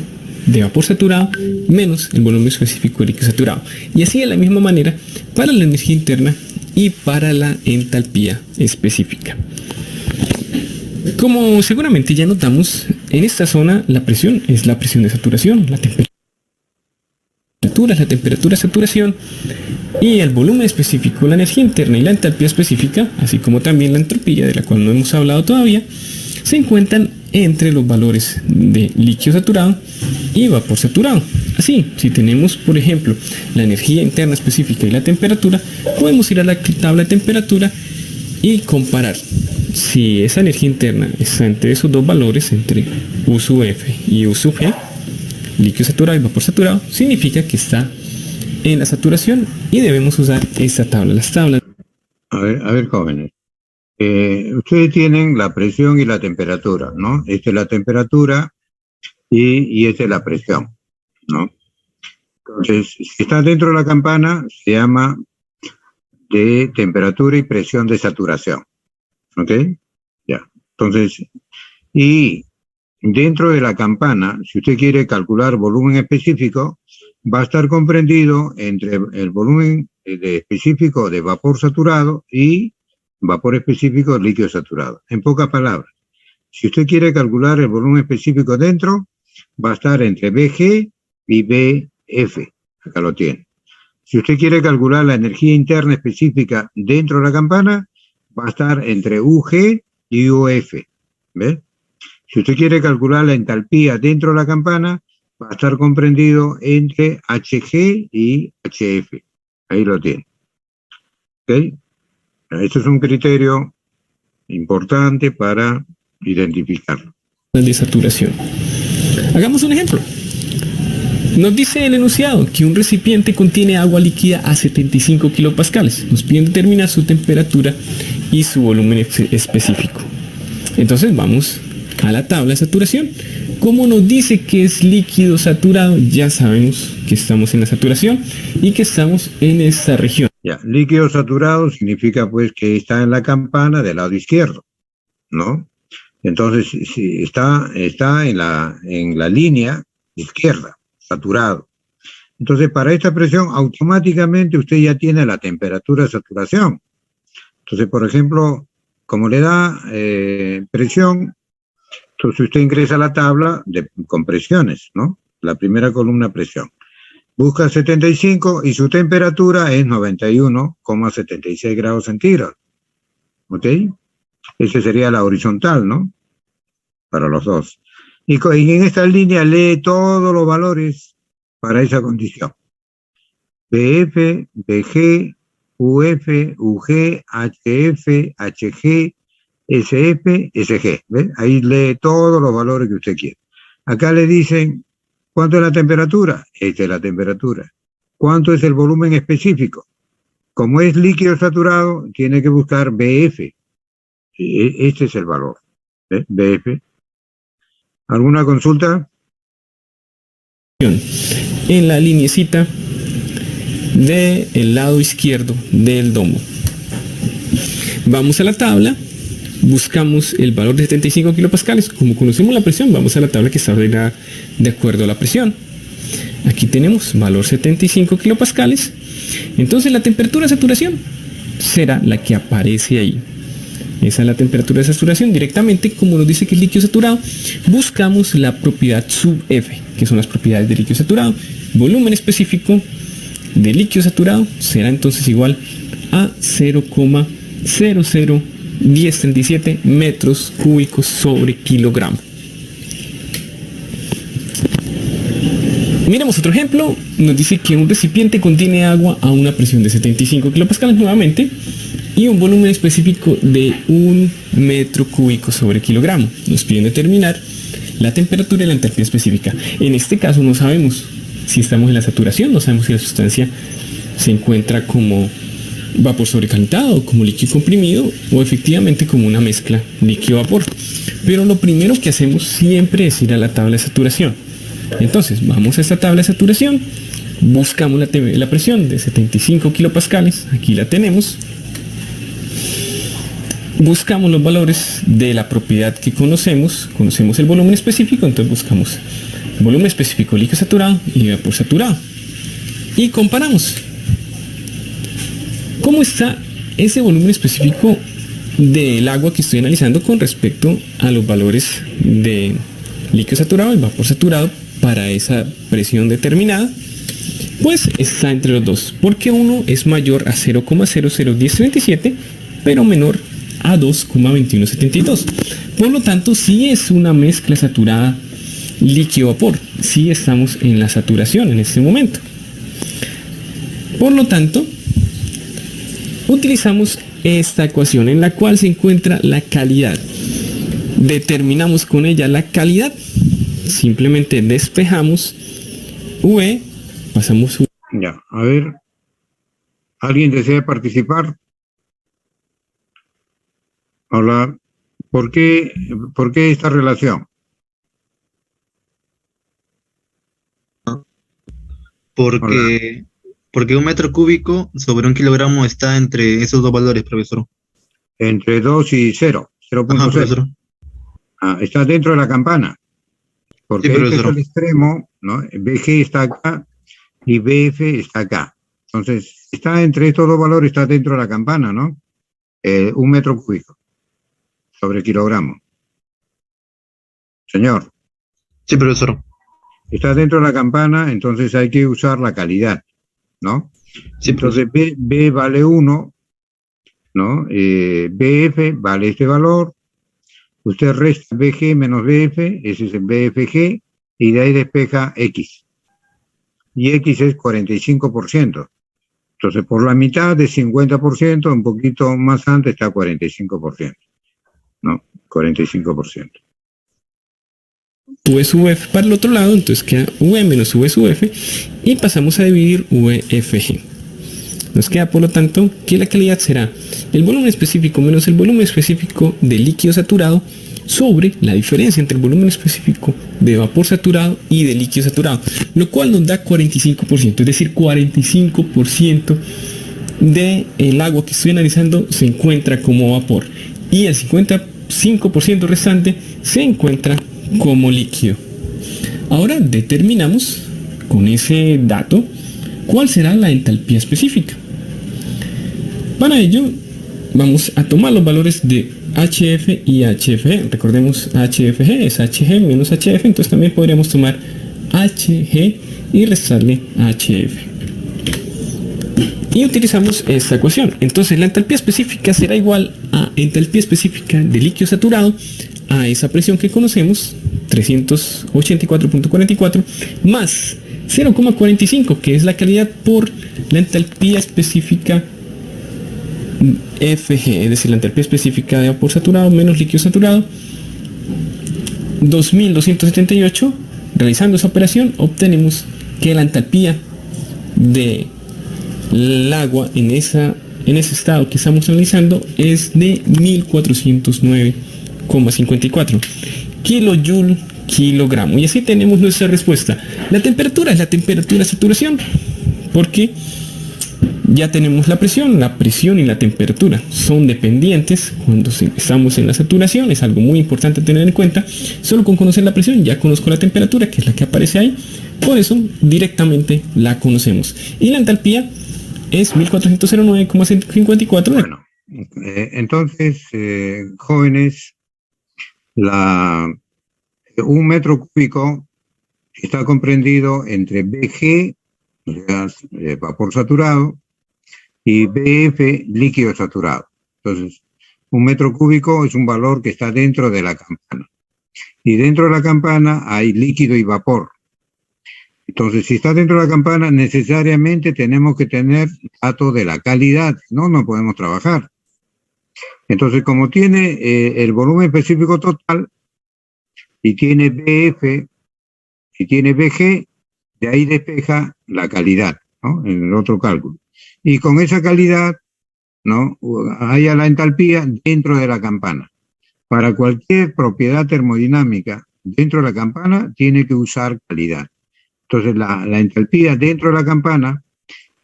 de vapor saturado menos el volumen específico de líquido saturado. Y así de la misma manera para la energía interna y para la entalpía específica. Como seguramente ya notamos, en esta zona la presión es la presión de saturación, la temperatura es la temperatura de saturación y el volumen específico, la energía interna y la entalpía específica, así como también la entropía de la cual no hemos hablado todavía, se encuentran entre los valores de líquido saturado y vapor saturado. Así, si tenemos, por ejemplo, la energía interna específica y la temperatura, podemos ir a la tabla de temperatura y comparar si esa energía interna está entre esos dos valores, entre U sub F y U sub G, líquido saturado y vapor saturado, significa que está en la saturación y debemos usar esta tabla. Las tablas. A ver, jóvenes. Ustedes tienen la presión y la temperatura, ¿no? Esta es la temperatura y esta es la presión, ¿no? Entonces, si está dentro de la campana, se llama de temperatura y presión de saturación, ¿ok? Ya. Entonces, y dentro de la campana, si usted quiere calcular volumen específico, va a estar comprendido entre el volumen específico de vapor saturado y vapor específico de líquido saturado. En pocas palabras, si usted quiere calcular el volumen específico dentro, va a estar entre BG y BF. Acá lo tiene. Si usted quiere calcular la energía interna específica dentro de la campana, va a estar entre UG y UF. ¿Ves? Si usted quiere calcular la entalpía dentro de la campana, va a estar comprendido entre HG y HF. Ahí lo tiene. ¿Ok? Este es un criterio importante para identificarlo. De saturación. Hagamos un ejemplo. Nos dice el enunciado que un recipiente contiene agua líquida a 75 kilopascales. Nos piden determinar su temperatura y su volumen específico. Entonces vamos a la tabla de saturación. Como nos dice que es líquido saturado, ya sabemos que estamos en la saturación y que estamos en esta región. Ya, líquido saturado significa pues que está en la campana del lado izquierdo, ¿no? Entonces, si está en la línea izquierda, saturado. Entonces, para esta presión, automáticamente usted ya tiene la temperatura de saturación. Entonces, por ejemplo, como le da presión, entonces usted ingresa a la tabla con presiones, ¿no? La primera columna, presión. Busca 75 y su temperatura es 91,76 grados centígrados. ¿Ok? Esa sería la horizontal, ¿no? Para los dos. Y en esta línea lee todos los valores para esa condición. BF, BG, UF, UG, HF, HG, SF, SG. ¿Ves? Ahí lee todos los valores que usted quiere. Acá le dicen, ¿cuánto es la temperatura? Esta es la temperatura. ¿Cuánto es el volumen específico? Como es líquido saturado, tiene que buscar BF. Este es el valor. ¿Ves? BF. ¿Alguna consulta? En la linecita del lado izquierdo del domo. Vamos a la tabla, buscamos el valor de 75 kilopascales. Como conocemos la presión, vamos a la tabla que está ordenada de acuerdo a la presión. Aquí tenemos valor 75 kilopascales. Entonces la temperatura de saturación será la que aparece ahí. Esa es la temperatura de saturación. Directamente, como nos dice que es líquido saturado, buscamos la propiedad sub F, que son las propiedades de líquido saturado. Volumen específico de líquido saturado será entonces igual a 0,001037 metros cúbicos sobre kilogramo. Miremos otro ejemplo. Nos dice que un recipiente contiene agua a una presión de 75 kilopascales nuevamente y un volumen específico de 1 metro cúbico sobre kilogramo. Nos piden determinar la temperatura y la entalpía específica. En este caso no sabemos si estamos en la saturación, no sabemos si la sustancia se encuentra como vapor sobrecalentado, como líquido comprimido o efectivamente como una mezcla líquido-vapor. Pero lo primero que hacemos siempre es ir a la tabla de saturación. Entonces vamos a esta tabla de saturación, buscamos la presión de 75 kilopascales, aquí la tenemos. Buscamos los valores de la propiedad que conocemos el volumen específico, entonces buscamos volumen específico líquido saturado y vapor saturado. Y comparamos. ¿Cómo está ese volumen específico del agua que estoy analizando con respecto a los valores de líquido saturado y vapor saturado para esa presión determinada? Pues está entre los dos, porque uno es mayor a 0,001037, pero menor a 2,2172. Por lo tanto, sí es una mezcla saturada líquido-vapor. Sí estamos en la saturación en este momento. Por lo tanto, utilizamos esta ecuación en la cual se encuentra la calidad. Determinamos con ella la calidad. Simplemente despejamos UE, pasamos UE. Ya, a ver. ¿Alguien desea participar? Hola. ¿Por qué esta relación? Porque un metro cúbico sobre un kilogramo está entre esos dos valores, profesor. Entre 2 y 0, Ajá, 0.0. profesor. Está dentro de la campana. Porque Sí, este es profesor. el extremo, ¿no? BG está acá y BF está acá. Entonces, está entre estos dos valores, está dentro de la campana, ¿no? 1 metro cúbico sobre kilogramo. Señor, Sí, profesor. está dentro de la campana, entonces hay que usar la calidad, ¿no? Sí, profesor. Entonces, B vale 1, ¿no? BF vale este valor. Usted resta BG menos BF, ese es el BFG, y de ahí despeja X. Y X es 45%. Entonces, por la mitad de 50%, un poquito más antes está 45%. ¿No? 45%. V sub F para el otro lado, entonces queda V menos V sub F y pasamos a dividir VFG. Nos queda por lo tanto que la calidad será el volumen específico menos el volumen específico de líquido saturado sobre la diferencia entre el volumen específico de vapor saturado y de líquido saturado, lo cual nos da 45%, es decir, 45% del agua que estoy analizando se encuentra como vapor y el 55% restante se encuentra como líquido. Ahora determinamos con ese dato cuál será la entalpía específica. Para ello vamos a tomar los valores de HF y HFG. Recordemos, HFG es HG menos HF, entonces también podríamos tomar HG y restarle HF. Y utilizamos esta ecuación. Entonces la entalpía específica será igual a entalpía específica de líquido saturado a esa presión que conocemos, 384.44, más 0,45, que es la calidad, por la entalpía específica FG, es decir, la entalpía específica de vapor saturado menos líquido saturado, 2278. Realizando esa operación obtenemos que la entalpía del agua en ese estado que estamos analizando es de 1409,54 kilojoule kilogramo. Y así tenemos nuestra respuesta. La temperatura es la temperatura de saturación, porque ya tenemos la presión y la temperatura son dependientes cuando estamos en la saturación. Es algo muy importante tener en cuenta. Solo con conocer la presión ya conozco la temperatura, que es la que aparece ahí, por eso directamente la conocemos. Y la entalpía es 1409,54. Bueno, entonces, jóvenes, un metro cúbico está comprendido entre BG, o sea, vapor saturado, y BF, líquido saturado. Entonces, un metro cúbico es un valor que está dentro de la campana. Y dentro de la campana hay líquido y vapor. Entonces, si está dentro de la campana, necesariamente tenemos que tener datos de la calidad, no podemos trabajar. Entonces, como tiene el volumen específico total, y tiene BF, y tiene BG, de ahí despeja la calidad, ¿no? En el otro cálculo. Y con esa calidad, ¿no? Haya la entalpía dentro de la campana. Para cualquier propiedad termodinámica dentro de la campana, tiene que usar calidad. Entonces, la entalpía dentro de la campana,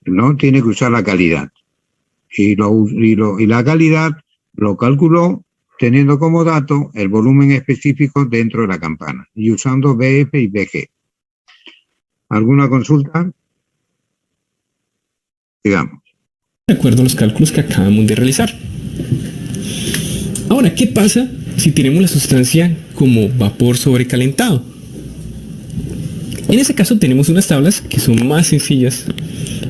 ¿no? Tiene que usar la calidad. Y la calidad lo calculó teniendo como dato el volumen específico dentro de la campana y usando BF y BG. ¿Alguna consulta? Digamos. De acuerdo a los cálculos que acabamos de realizar. Ahora, ¿qué pasa si tenemos la sustancia como vapor sobrecalentado? En ese caso tenemos unas tablas que son más sencillas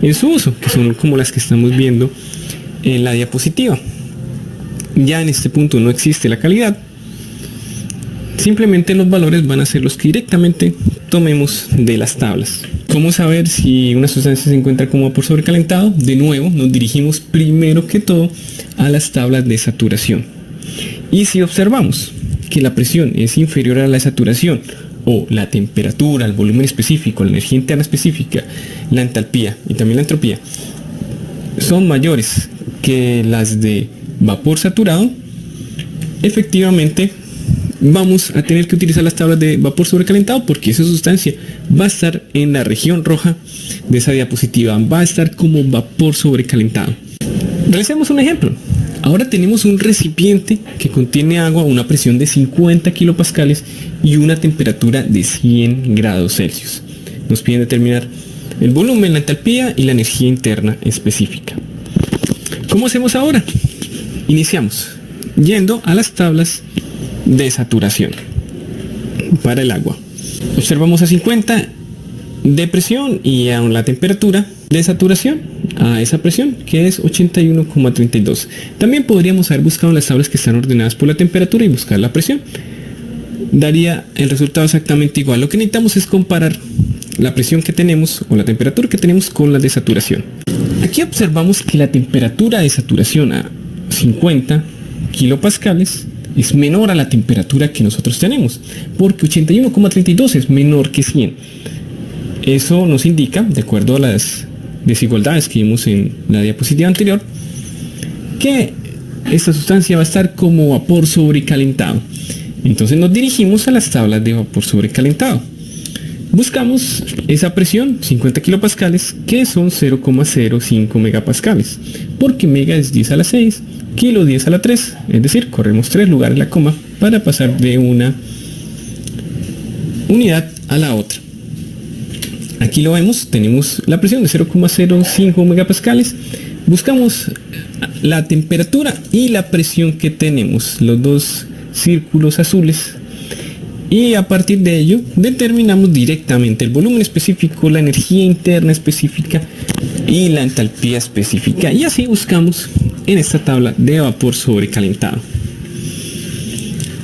en su uso, que son como las que estamos viendo en la diapositiva. Ya en este punto no existe la calidad. Simplemente los valores van a ser los que directamente tomemos de las tablas. ¿Cómo saber si una sustancia se encuentra como vapor sobrecalentado? De nuevo, nos dirigimos primero que todo a las tablas de saturación. Y si observamos que la presión es inferior a la saturación, o la temperatura, el volumen específico, la energía interna específica, la entalpía y también la entropía son mayores que las de vapor saturado, efectivamente vamos a tener que utilizar las tablas de vapor sobrecalentado, porque esa sustancia va a estar en la región roja de esa diapositiva, va a estar como vapor sobrecalentado. Realicemos un ejemplo. Ahora tenemos un recipiente que contiene agua a una presión de 50 kilopascales y una temperatura de 100 grados Celsius. Nos piden determinar el volumen, la entalpía y la energía interna específica. ¿Cómo hacemos ahora? Iniciamos yendo a las tablas de saturación para el agua. Observamos a 50 de presión y a la temperatura de saturación a esa presión, que es 81,32. También podríamos haber buscado en las tablas que están ordenadas por la temperatura y buscar la presión. Daría el resultado exactamente igual. Lo que necesitamos es comparar la presión que tenemos o la temperatura que tenemos con la de saturación. Aquí observamos que la temperatura de saturación a 50 kilopascales es menor a la temperatura que nosotros tenemos, porque 81,32 es menor que 100. Eso nos indica, de acuerdo a las desigualdades que vimos en la diapositiva anterior, que esta sustancia va a estar como vapor sobrecalentado. Entonces nos dirigimos a las tablas de vapor sobrecalentado. Buscamos esa presión, 50 kilopascales, que son 0,05 megapascales, porque mega es 10 a la 6, kilo 10 a la 3, es decir, corremos 3 lugares la coma para pasar de una unidad a la otra. Aquí lo vemos, tenemos la presión de 0,05 megapascales, buscamos la temperatura y la presión que tenemos, los dos círculos azules, y a partir de ello determinamos directamente el volumen específico, la energía interna específica y la entalpía específica, y así buscamos en esta tabla de vapor sobrecalentado.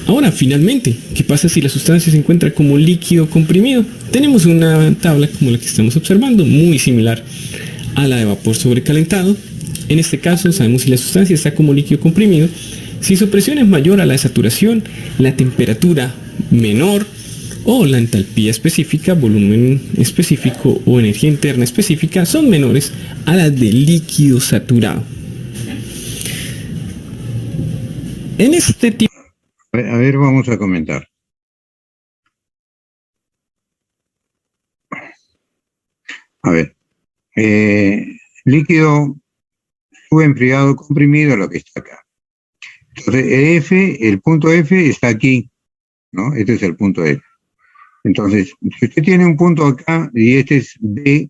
Ahora, finalmente, ¿qué pasa si la sustancia se encuentra como líquido comprimido? Tenemos una tabla como la que estamos observando, muy similar a la de vapor sobrecalentado. En este caso, sabemos si la sustancia está como líquido comprimido, si su presión es mayor a la de saturación, la temperatura menor o la entalpía específica, volumen específico o energía interna específica son menores a las de líquido saturado. En este tipo... A ver, vamos a comentar. A ver, líquido subenfriado comprimido, lo que está acá. Entonces, el punto F está aquí, ¿no? Este es el punto F. Entonces, si usted tiene un punto acá y este es B,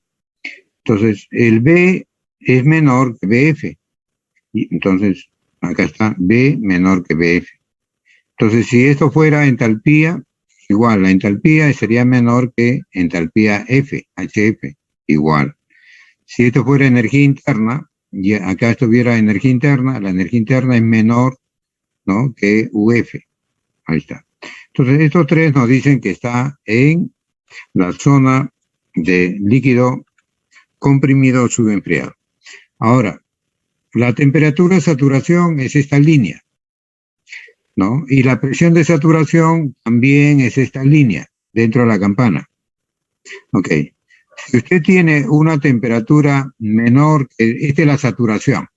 entonces el B es menor que BF. Y entonces, acá está B menor que BF. Entonces, si esto fuera entalpía, igual, la entalpía sería menor que entalpía F, HF, igual. Si esto fuera energía interna, y acá estuviera energía interna, la energía interna es menor, ¿no?, que UF. Ahí está. Entonces, estos tres nos dicen que está en la zona de líquido comprimido subenfriado. Ahora, la temperatura de saturación es esta línea, ¿no? Y la presión de saturación también es esta línea dentro de la campana. Ok. Si usted tiene una temperatura menor, esta es la saturación,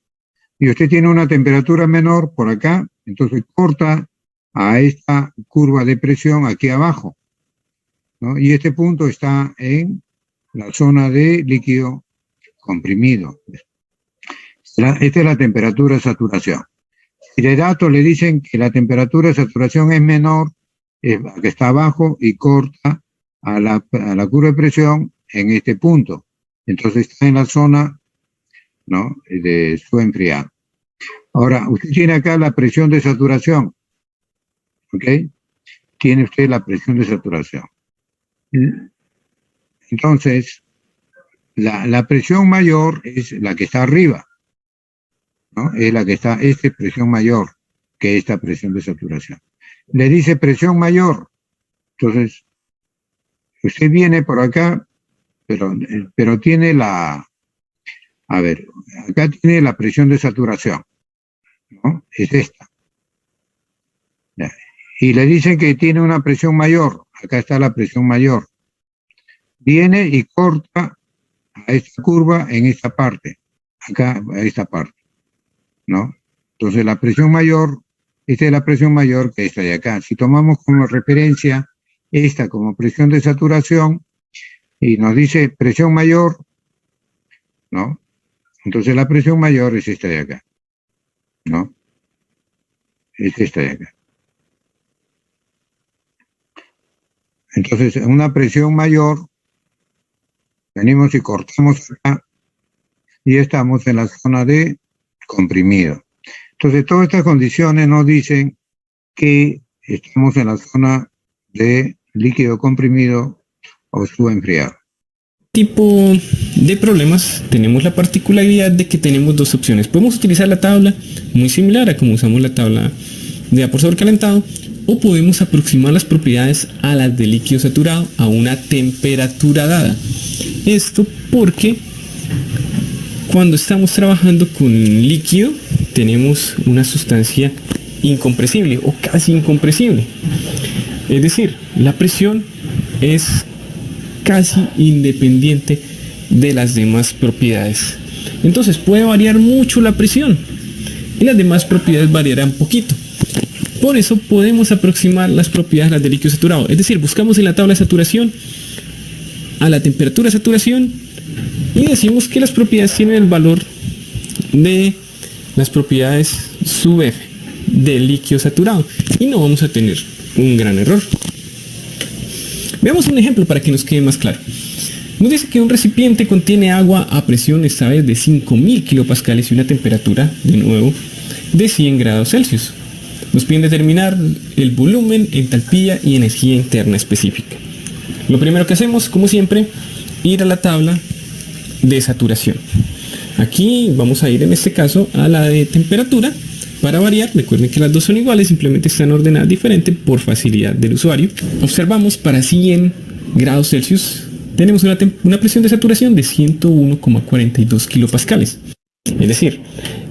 y usted tiene una temperatura menor por acá, entonces corta a esta curva de presión aquí abajo, ¿no? Y este punto está en la zona de líquido comprimido. Esta es la temperatura de saturación. Si de datos le dicen que la temperatura de saturación es menor, que está abajo y corta a la curva de presión, en este punto. Entonces está en la zona, ¿no?, de su enfriado. Ahora, usted tiene acá la presión de saturación, ¿ok? Tiene usted la presión de saturación. Entonces, la presión mayor es la que está arriba, ¿no? Es la que está, esta es presión mayor que esta presión de saturación. Le dice presión mayor. Entonces, usted viene por acá, pero tiene a ver, acá tiene la presión de saturación, ¿no? Es esta. Ya. Y le dicen que tiene una presión mayor. Acá está la presión mayor. Viene y corta a esta curva en esta parte. Acá, a esta parte, ¿no? Entonces la presión mayor, esta es la presión mayor que esta de acá. Si tomamos como referencia esta como presión de saturación y nos dice presión mayor, ¿no? Entonces la presión mayor es esta de acá, ¿no? Es esta de acá. Entonces, una presión mayor, venimos y cortamos acá y estamos en la zona de comprimido. Entonces, todas estas condiciones nos dicen que estamos en la zona de líquido comprimido o subenfriado. Tipo de problemas tenemos la particularidad de que tenemos dos opciones. Podemos utilizar la tabla muy similar a como usamos la tabla de vapor sobrecalentado, o podemos aproximar las propiedades a las de líquido saturado a una temperatura dada. Esto porque cuando estamos trabajando con líquido tenemos una sustancia incompresible o casi incompresible. Es decir, la presión es casi independiente de las demás propiedades. Entonces puede variar mucho la presión y las demás propiedades variarán poquito. Por eso podemos aproximar las propiedades a las de líquido saturado. Es decir, buscamos en la tabla de saturación a la temperatura de saturación y decimos que las propiedades tienen el valor de las propiedades sub F del líquido saturado y no vamos a tener un gran error. Veamos un ejemplo para que nos quede más claro. Nos dice que un recipiente contiene agua a presión esta vez de 5000 kilopascales y una temperatura, de nuevo, de 100 grados Celsius. Nos piden determinar el volumen, entalpía y energía interna específica. Lo primero que hacemos, como siempre, ir a la tabla de saturación. Aquí vamos a ir en este caso a la de temperatura para variar. Recuerden que las dos son iguales, simplemente están ordenadas diferente por facilidad del usuario. Observamos para 100 grados Celsius tenemos una presión de saturación de 101,42 kilopascales. Es decir,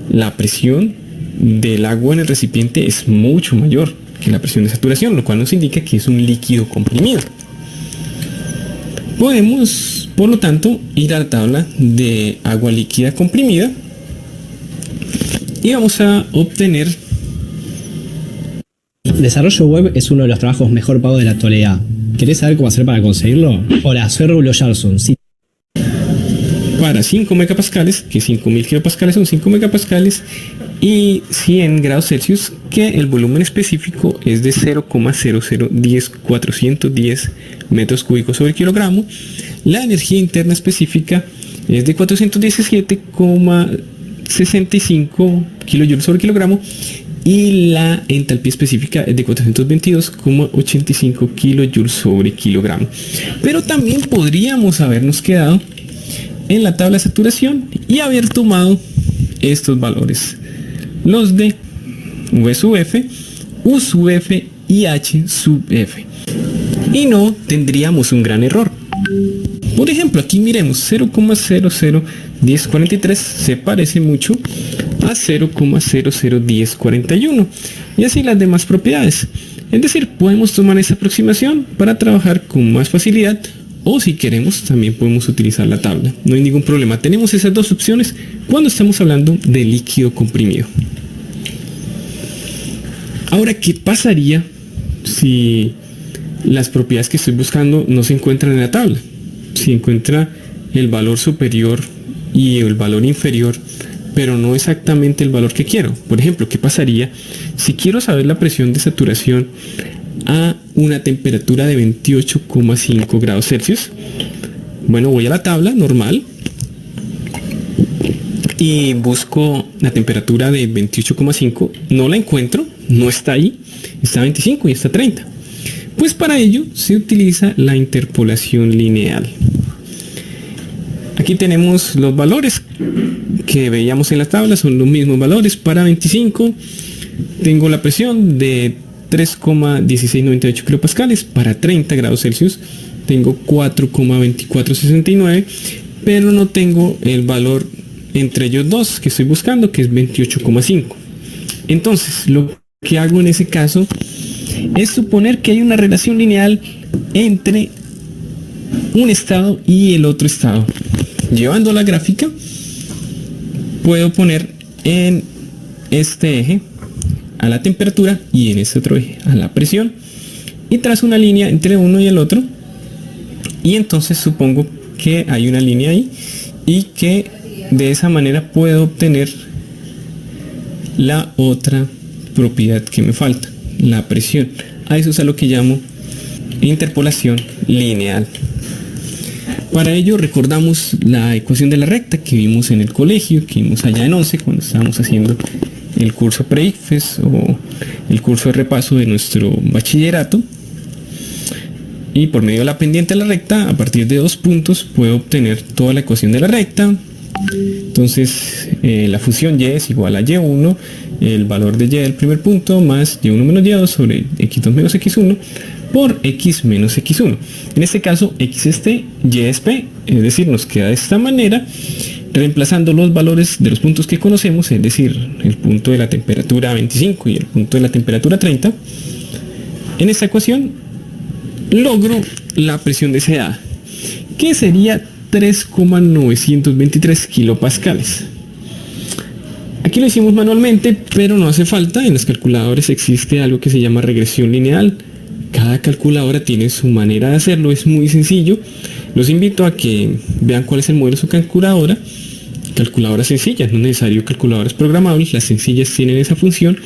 la presión del agua en el recipiente es mucho mayor que la presión de saturación, lo cual nos indica que es un líquido comprimido. Podemos, por lo tanto, ir a la tabla de agua líquida comprimida y vamos a obtener. Desarrollo web es uno de los trabajos mejor pagos de la actualidad. ¿Querés saber cómo hacer para conseguirlo? Hola, soy Rulo Jarson. Sí. Para 5 megapascales, que 5000 kilopascales son 5 megapascales, y 100 grados Celsius, que el volumen específico es de 0,0010410 metros cúbicos sobre kilogramo. La energía interna específica es de 417,65 kilojoules sobre kilogramo y la entalpía específica es de 422,85 kilojoules sobre kilogramo. Pero también podríamos habernos quedado en la tabla de saturación y haber tomado estos valores, los de V sub F, U sub F y H sub F, y no tendríamos un gran error. Por ejemplo, aquí miremos 0,001043 se parece mucho a 0,001041 y así las demás propiedades. Es decir, podemos tomar esa aproximación para trabajar con más facilidad, o si queremos también podemos utilizar la tabla. No hay ningún problema. Tenemos esas dos opciones cuando estamos hablando de líquido comprimido. Ahora, ¿qué pasaría si las propiedades que estoy buscando no se encuentran en la tabla? Si encuentra el valor superior y el valor inferior, pero no exactamente el valor que quiero. Por ejemplo, ¿qué pasaría si quiero saber la presión de saturación a una temperatura de 28,5 grados Celsius? Bueno, voy a la tabla normal y busco la temperatura de 28,5. No la encuentro, no está ahí, está 25 y está 30. Pues para ello se utiliza la interpolación lineal. Aquí tenemos los valores que veíamos en la tabla, son los mismos valores. Para 25 tengo la presión de 3,1698 kilopascales. Para 30 grados Celsius tengo 4,2469, pero no tengo el valor entre ellos dos que estoy buscando, que es 28,5. Entonces lo que hago en ese caso es suponer que hay una relación lineal entre un estado y el otro estado. Llevando la gráfica, puedo poner en este eje a la temperatura y en este otro eje a la presión, y trazo una línea entre uno y el otro, y entonces supongo que hay una línea ahí y que de esa manera puedo obtener la otra propiedad que me falta, la presión. A eso es a lo que llamo interpolación lineal. Para ello recordamos la ecuación de la recta que vimos en el colegio, que vimos allá en 11 cuando estábamos haciendo el curso pre-ICFES o el curso de repaso de nuestro bachillerato. Y por medio de la pendiente de la recta, a partir de 2 puntos puedo obtener toda la ecuación de la recta. Entonces la función y es igual a y1, el valor de y del primer punto, más y1 menos y2 sobre x2 menos x1 por x menos x1. En este caso x es t, y es p, es decir, nos queda de esta manera, reemplazando los valores de los puntos que conocemos, es decir, el punto de la temperatura 25 y el punto de la temperatura 30. En esta ecuación logro la presión deseada, que sería 3,923 kilopascales. Aquí lo hicimos manualmente, pero no hace falta. En los calculadores existe algo que se llama regresión lineal. Cada calculadora tiene su manera de hacerlo, es muy sencillo. Los invito a que vean cuál es el modelo de su calculadora. Calculadoras sencillas, no es necesario calculadoras programables, las sencillas tienen esa función.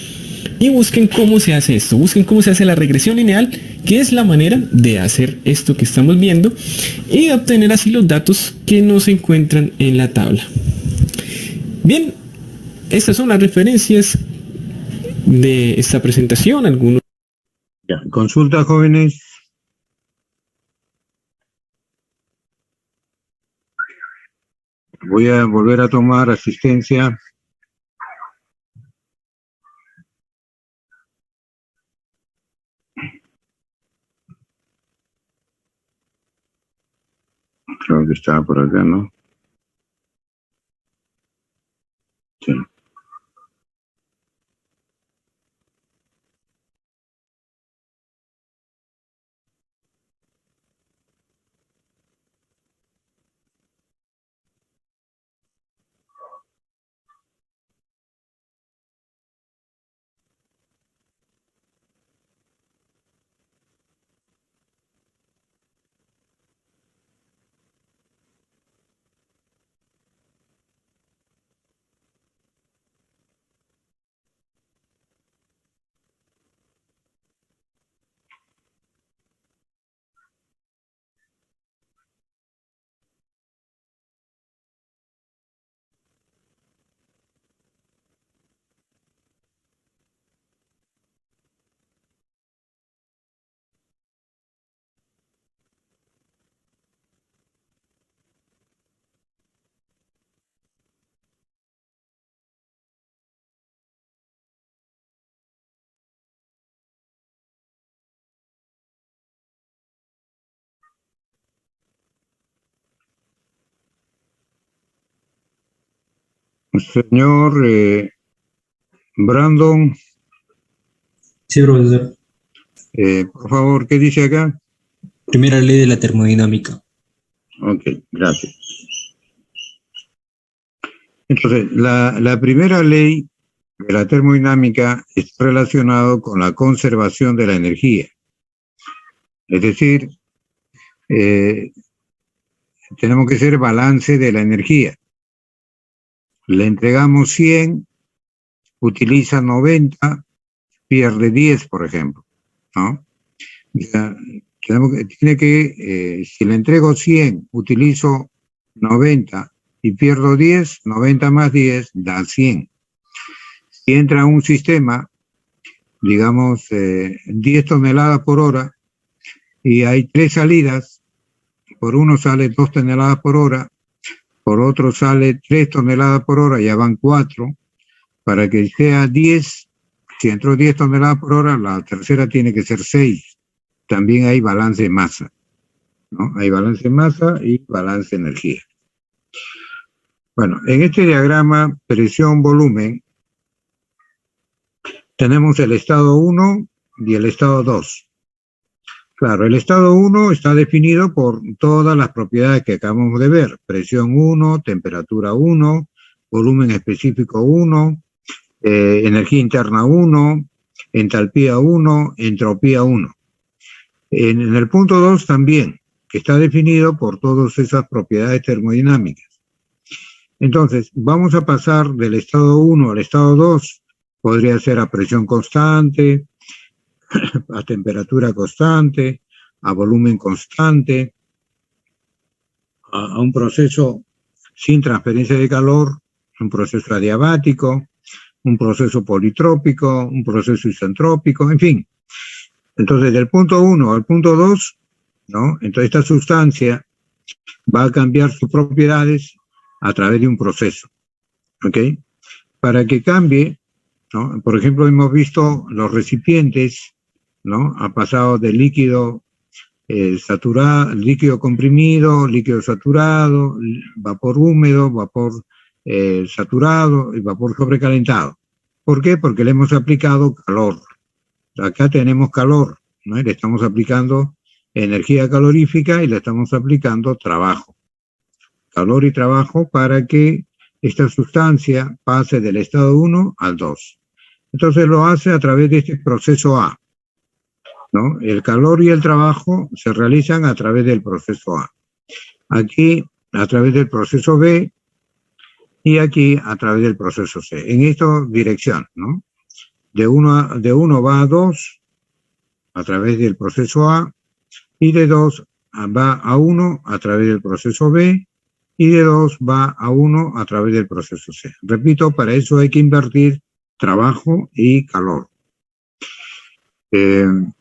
Y busquen cómo se hace esto, busquen cómo se hace la regresión lineal, que es la manera de hacer esto que estamos viendo y de obtener así los datos que no se encuentran en la tabla. Bien, estas son las referencias de esta presentación. Algunos. Ya, consulta, jóvenes. Voy a volver a tomar asistencia. Creo que estaba por acá, ¿no? Sí. Señor Brandon, Sí, profesor. por favor, ¿qué dice acá? Primera ley de la termodinámica. Ok, gracias. Entonces, la primera ley de la termodinámica está relacionado con la conservación de la energía. Es decir, tenemos que hacer balance de la energía. Le entregamos 100, utiliza 90, pierde 10, por ejemplo, ¿no? Ya, Si le entrego 100, utilizo 90 y pierdo 10, 90 más 10 da 100. Si entra a un sistema, digamos, 10 toneladas por hora, y hay 3 salidas, por uno sale 2 toneladas por hora, por otro sale 3 toneladas por hora, ya van 4, para que sea 10, si entró 10 toneladas por hora, la tercera tiene que ser 6. También hay balance de masa, ¿no? Hay balance de masa y balance de energía. Bueno, en este diagrama presión-volumen tenemos el estado 1 y el estado 2. Claro, el estado 1 está definido por todas las propiedades que acabamos de ver. Presión 1, temperatura 1, volumen específico 1, energía interna 1, entalpía 1, entropía 1. En el punto 2 también, que está definido por todas esas propiedades termodinámicas. Entonces, vamos a pasar del estado 1 al estado 2, podría ser a presión constante, a temperatura constante, a volumen constante, a un proceso sin transferencia de calor, un proceso adiabático, un proceso politrópico, un proceso isentrópico, en fin. Entonces, del punto 1 al punto 2, ¿no? Entonces, esta sustancia va a cambiar sus propiedades a través de un proceso, ¿ok? Para que cambie, ¿no? Por ejemplo, hemos visto los recipientes, ¿no? Ha pasado de líquido saturado, líquido comprimido, líquido saturado, vapor húmedo, vapor saturado y vapor sobrecalentado. ¿Por qué? Porque le hemos aplicado calor. Acá tenemos calor, ¿no? Le estamos aplicando energía calorífica y le estamos aplicando trabajo. Calor y trabajo para que esta sustancia pase del estado 1 al 2. Entonces lo hace a través de este proceso A, ¿no? El calor y el trabajo se realizan a través del proceso A. Aquí a través del proceso B y aquí a través del proceso C. En esta dirección, ¿no? De 1 va a 2 a través del proceso A y de 2 va a 1 a través del proceso B y de 2 va a 1 a través del proceso C. Repito, para eso hay que invertir trabajo y calor. Bien.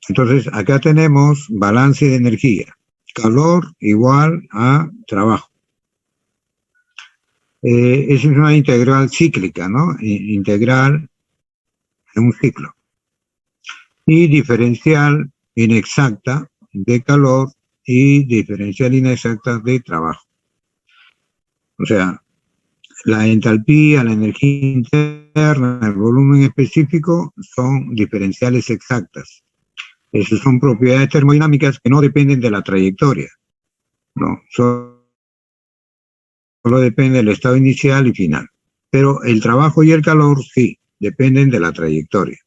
Entonces, acá tenemos balance de energía. Calor igual a trabajo. Es una integral cíclica, ¿no? Integral en un ciclo. Y diferencial inexacta de calor y diferencial inexacta de trabajo. O sea, la entalpía, la energía interna, el volumen específico son diferenciales exactas. Esas son propiedades termodinámicas que no dependen de la trayectoria, ¿no? Solo depende del estado inicial y final. Pero el trabajo y el calor sí, dependen de la trayectoria.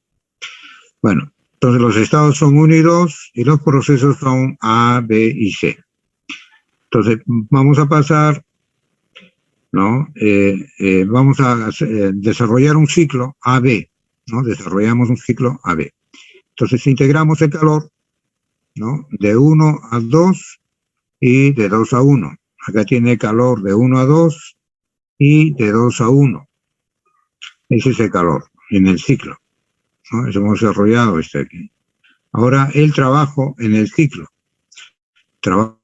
Bueno, entonces los estados son 1 y 2 y los procesos son A, B y C. Entonces vamos a pasar, ¿no? Vamos a desarrollar un ciclo AB, ¿no? Desarrollamos un ciclo AB. Entonces integramos el calor, ¿no? De 1 a 2 y de 2 a 1. Acá tiene calor de 1 a 2 y de 2 a 1. Ese es el calor en el ciclo, ¿no? Eso hemos desarrollado aquí. Ahora el trabajo en el ciclo. Trabajo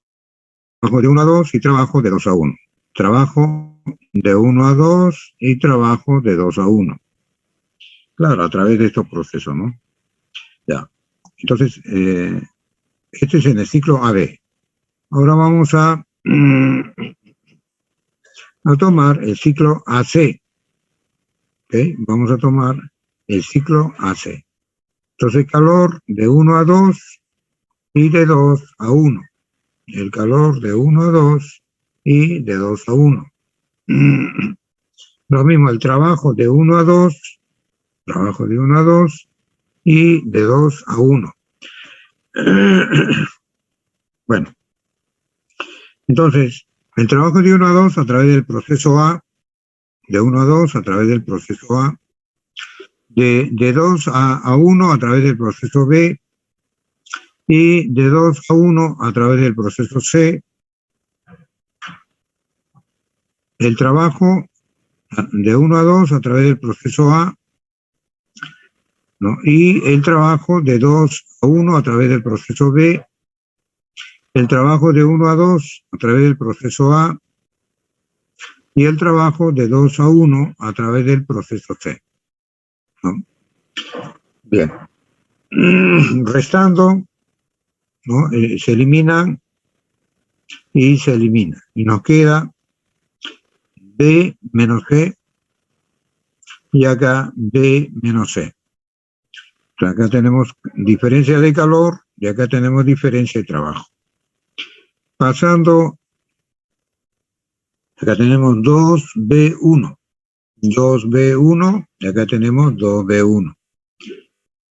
de 1 a 2 y trabajo de 2 a 1. Trabajo de 1 a 2 y trabajo de 2 a 1. Claro, a través de estos procesos, ¿no? Ya. Entonces, este es en el ciclo AB. Ahora vamos a tomar el ciclo AC. ¿Okay? Vamos a tomar el ciclo AC. Entonces, calor de 1 a 2 y de 2 a 1. El calor de 1 a 2 y de 2 a 1. Lo mismo, el trabajo de 1 a 2, trabajo de 1 a 2 y de 2 a 1. Bueno, entonces, el trabajo de 1 a 2 a través del proceso A, de 1 a 2 a través del proceso A, de 2 a 1 a través del proceso B y de 2 a 1 a través del proceso C. El trabajo de 1 a 2 a través del proceso A, ¿no? Y el trabajo de 2 a 1 a través del proceso B, el trabajo de 1 a 2 a través del proceso A y el trabajo de 2 a 1 a través del proceso C, ¿no? Bien. Restando, ¿no? Se eliminan y se elimina. Y nos queda B menos G y acá B menos C. O sea, acá tenemos diferencia de calor y acá tenemos diferencia de trabajo. Pasando, acá tenemos 2B1. 2B1 y acá tenemos 2B1.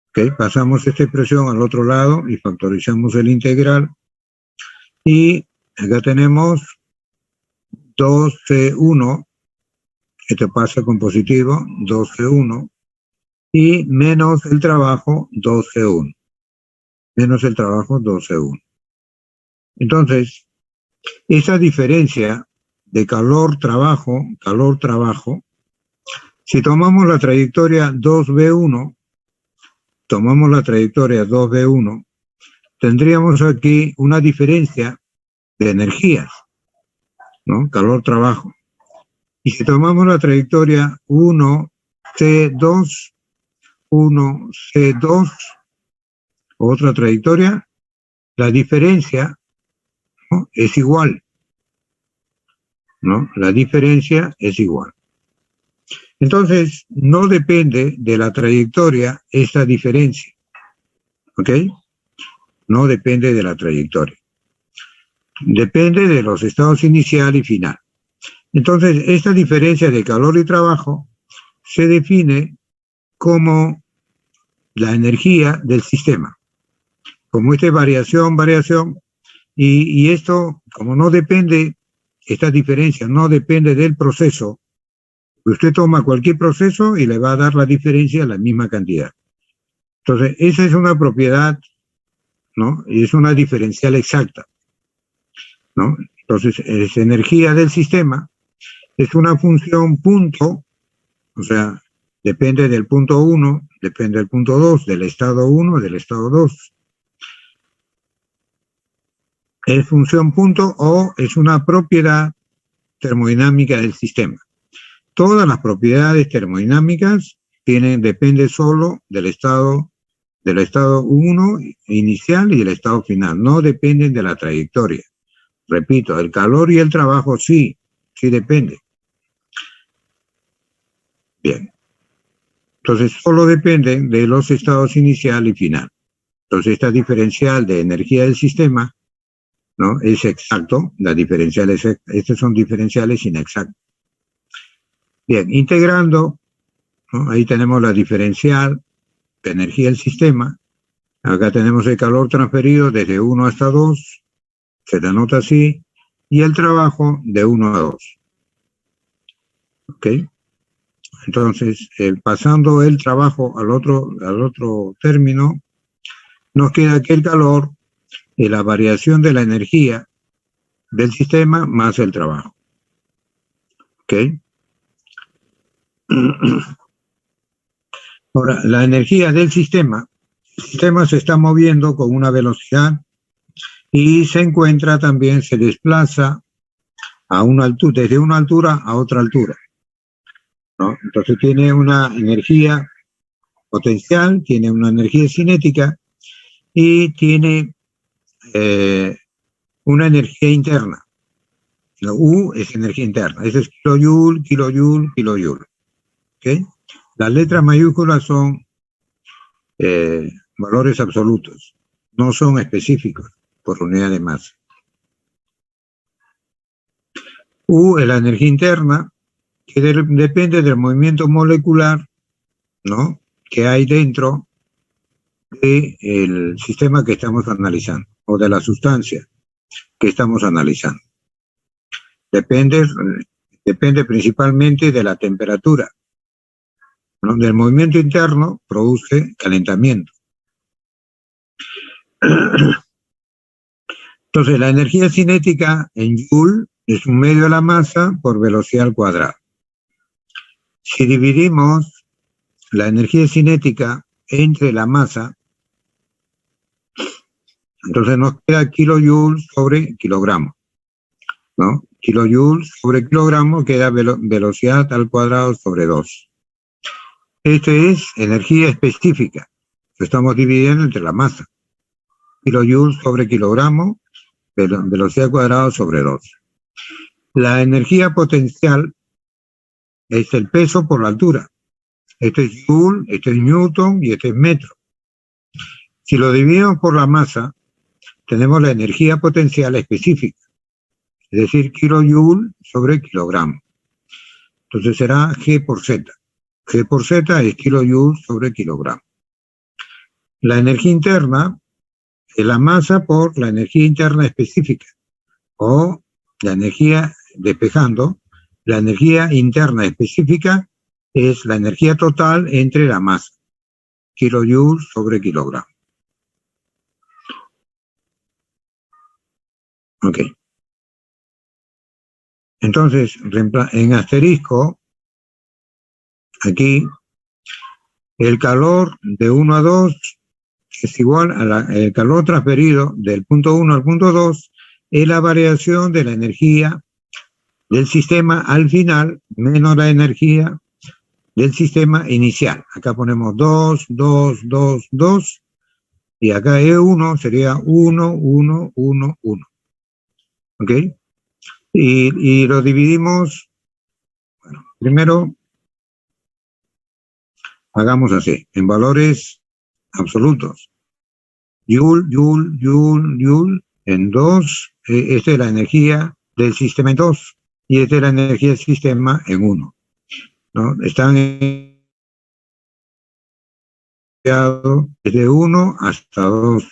¿Ok? Pasamos esta expresión al otro lado y factorizamos el integral. Y acá tenemos 2C1, esto pasa con positivo, 2C1, y menos el trabajo 2C1. Menos el trabajo 2C1. Entonces, esa diferencia de calor-trabajo, si tomamos la trayectoria 2B1, tendríamos aquí una diferencia de energías, ¿no? Calor-trabajo. Y si tomamos la trayectoria 1C2, otra trayectoria, la diferencia, ¿no? Es igual, ¿no? La diferencia es igual. Entonces, no depende de la trayectoria esta diferencia, ¿ok? No depende de la trayectoria. Depende de los estados inicial y final. Entonces, esta diferencia de calor y trabajo se define como la energía del sistema. Como esta es variación, y esto, como no depende, esta diferencia no depende del proceso, usted toma cualquier proceso y le va a dar la diferencia a la misma cantidad. Entonces, esa es una propiedad, ¿no? Y es una diferencial exacta, ¿no? Entonces, es energía del sistema, es una función punto, o sea, depende del punto 1, depende del punto 2, del estado 1, del estado 2. Es función punto o es una propiedad termodinámica del sistema. Todas las propiedades termodinámicas depende solo del estado 1 inicial y del estado final, no dependen de la trayectoria. Repito, el calor y el trabajo sí depende. Bien. Entonces, solo dependen de los estados inicial y final. Entonces, esta diferencial de energía del sistema, ¿no? Es exacto, las diferenciales, estas son diferenciales inexactas. Bien, integrando, ¿no? Ahí tenemos la diferencial de energía del sistema. Acá tenemos el calor transferido desde 1 hasta 2, se denota así, y el trabajo de 1 a 2. ¿Ok? Entonces, pasando el trabajo al otro término, nos queda que el calor es la variación de la energía del sistema más el trabajo. ¿Ok? Ahora, la energía del sistema, el sistema se está moviendo con una velocidad y se desplaza a una altura, desde una altura a otra altura, ¿no? Entonces tiene una energía potencial, tiene una energía cinética y tiene una energía interna. La U es energía interna, eso es kilojoule, kilojoule, kilojoule. ¿Okay? Las letras mayúsculas son valores absolutos, no son específicos por unidad de masa. U es la energía interna, que depende del movimiento molecular, ¿no? Que hay dentro del sistema que estamos analizando, o de la sustancia que estamos analizando. Depende principalmente de la temperatura, donde el movimiento interno produce calentamiento. Entonces, la energía cinética en Joule es un medio de la masa por velocidad al cuadrado. Si dividimos la energía cinética entre la masa, entonces nos queda kilojoules sobre kilogramo, ¿no? Kilojoules sobre kilogramo queda velocidad al cuadrado sobre 2. Esto es energía específica. Lo estamos dividiendo entre la masa. Kilojoules sobre kilogramo, velocidad al cuadrado sobre 2. La energía potencial es el peso por la altura. Esto es Joule, esto es Newton y esto es metro. Si lo dividimos por la masa, tenemos la energía potencial específica, es decir, kilojoule sobre kilogramo. Entonces será G por Z. G por Z es kilojoule sobre kilogramo. La energía interna es la masa por la energía interna específica, o la energía, despejando, la energía interna específica es la energía total entre la masa, kilojoule sobre kilogramo. Ok. Entonces, en asterisco, aquí, el calor de 1 a 2 es igual al calor transferido del punto 1 al punto 2, es la variación de la energía del sistema al final menos la energía del sistema inicial. Acá ponemos 2, 2, 2, 2, y acá E1 sería 1, 1, 1, 1. ¿Ok? Y lo dividimos, bueno, primero hagamos así, en valores absolutos. Joule, Joule, Joule, Joule, en 2, esta es la energía del sistema en 2, y esta es la energía del sistema en 1. ¿No? Están desde 1 hasta 2,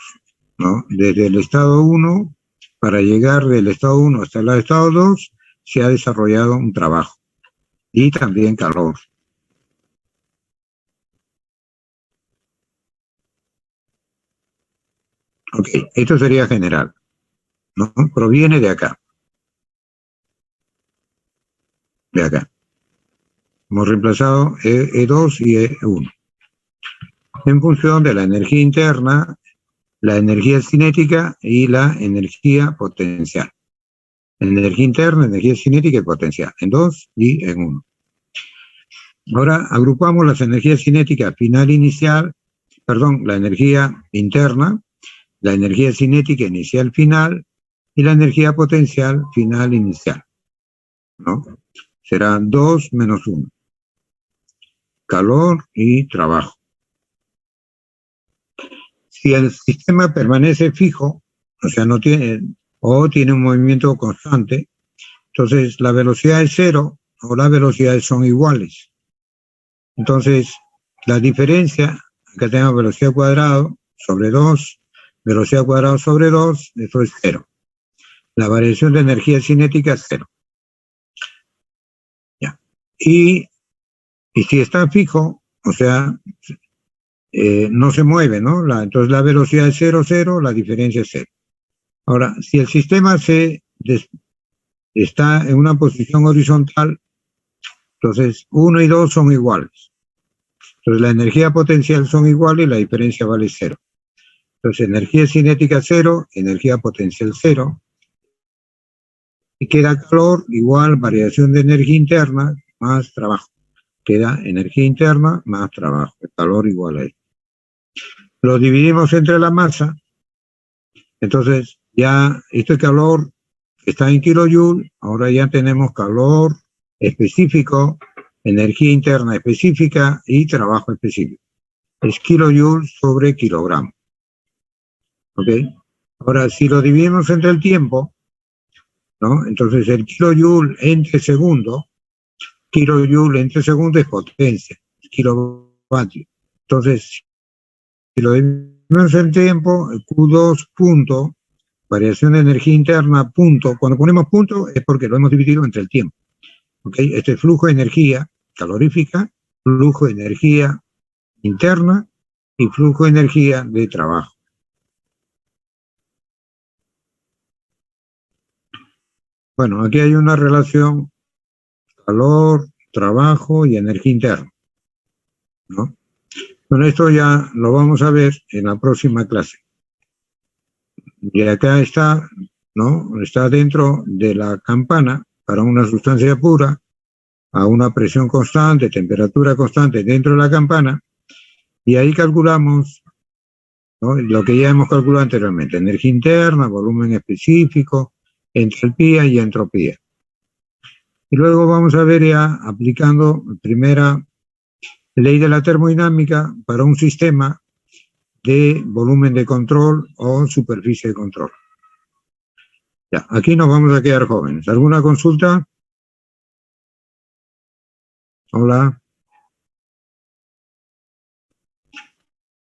¿no? Desde el estado 1, para llegar del estado 1 hasta el estado 2, se ha desarrollado un trabajo y también calor. Ok, esto sería general, ¿no? Proviene de acá. De acá. Hemos reemplazado E2 y E1. En función de la energía interna, la energía cinética y la energía potencial. Energía interna, energía cinética y potencial, en 2 y en 1. Ahora agrupamos las energías cinéticas final inicial, perdón, la energía interna, la energía cinética inicial final y la energía potencial final inicial, ¿no? Será 2 menos 1. Calor y trabajo. Si el sistema permanece fijo, o sea, no tiene, o tiene un movimiento constante, entonces la velocidad es 0 o las velocidades son iguales. Entonces, la diferencia, acá tenemos velocidad cuadrada sobre 2, velocidad cuadrada sobre 2, eso es 0. La variación de energía cinética es 0. Ya. Y si está fijo, o sea, no se mueve, ¿no? Entonces la velocidad es 0, 0, la diferencia es 0. Ahora, si el sistema está en una posición horizontal, entonces 1 y 2 son iguales. Entonces la energía potencial son iguales y la diferencia vale 0. Entonces energía cinética 0, energía potencial 0. Y queda calor igual variación de energía interna más trabajo. Queda energía interna más trabajo. El calor igual a esto. Lo dividimos entre la masa. Entonces ya este calor está en kilojoule. Ahora ya tenemos calor específico, energía interna específica y trabajo específico. Es kilojoule sobre kilogramo. ¿Ok? Ahora si lo dividimos entre el tiempo, ¿no? Entonces el kilojoule entre segundo, kilojoule entre segundo es potencia, es kilovatio. Entonces, si lo dividimos en tiempo, Q2 punto, variación de energía interna punto, cuando ponemos punto es porque lo hemos dividido entre el tiempo. ¿Ok? Este flujo de energía calorífica flujo de energía interna y flujo de energía de trabajo. Bueno, aquí hay una relación calor, trabajo y energía interna, ¿no? Bueno, esto ya lo vamos a ver en la próxima clase. Y acá está, ¿no? Está dentro de la campana para una sustancia pura, a una presión constante, temperatura constante dentro de la campana, y ahí calculamos, ¿no? Lo que ya hemos calculado anteriormente, energía interna, volumen específico, entropía y entropía. Y luego vamos a ver ya aplicando primera ley de la termodinámica para un sistema de volumen de control o superficie de control. Ya, aquí nos vamos a quedar jóvenes. ¿Alguna consulta? Hola.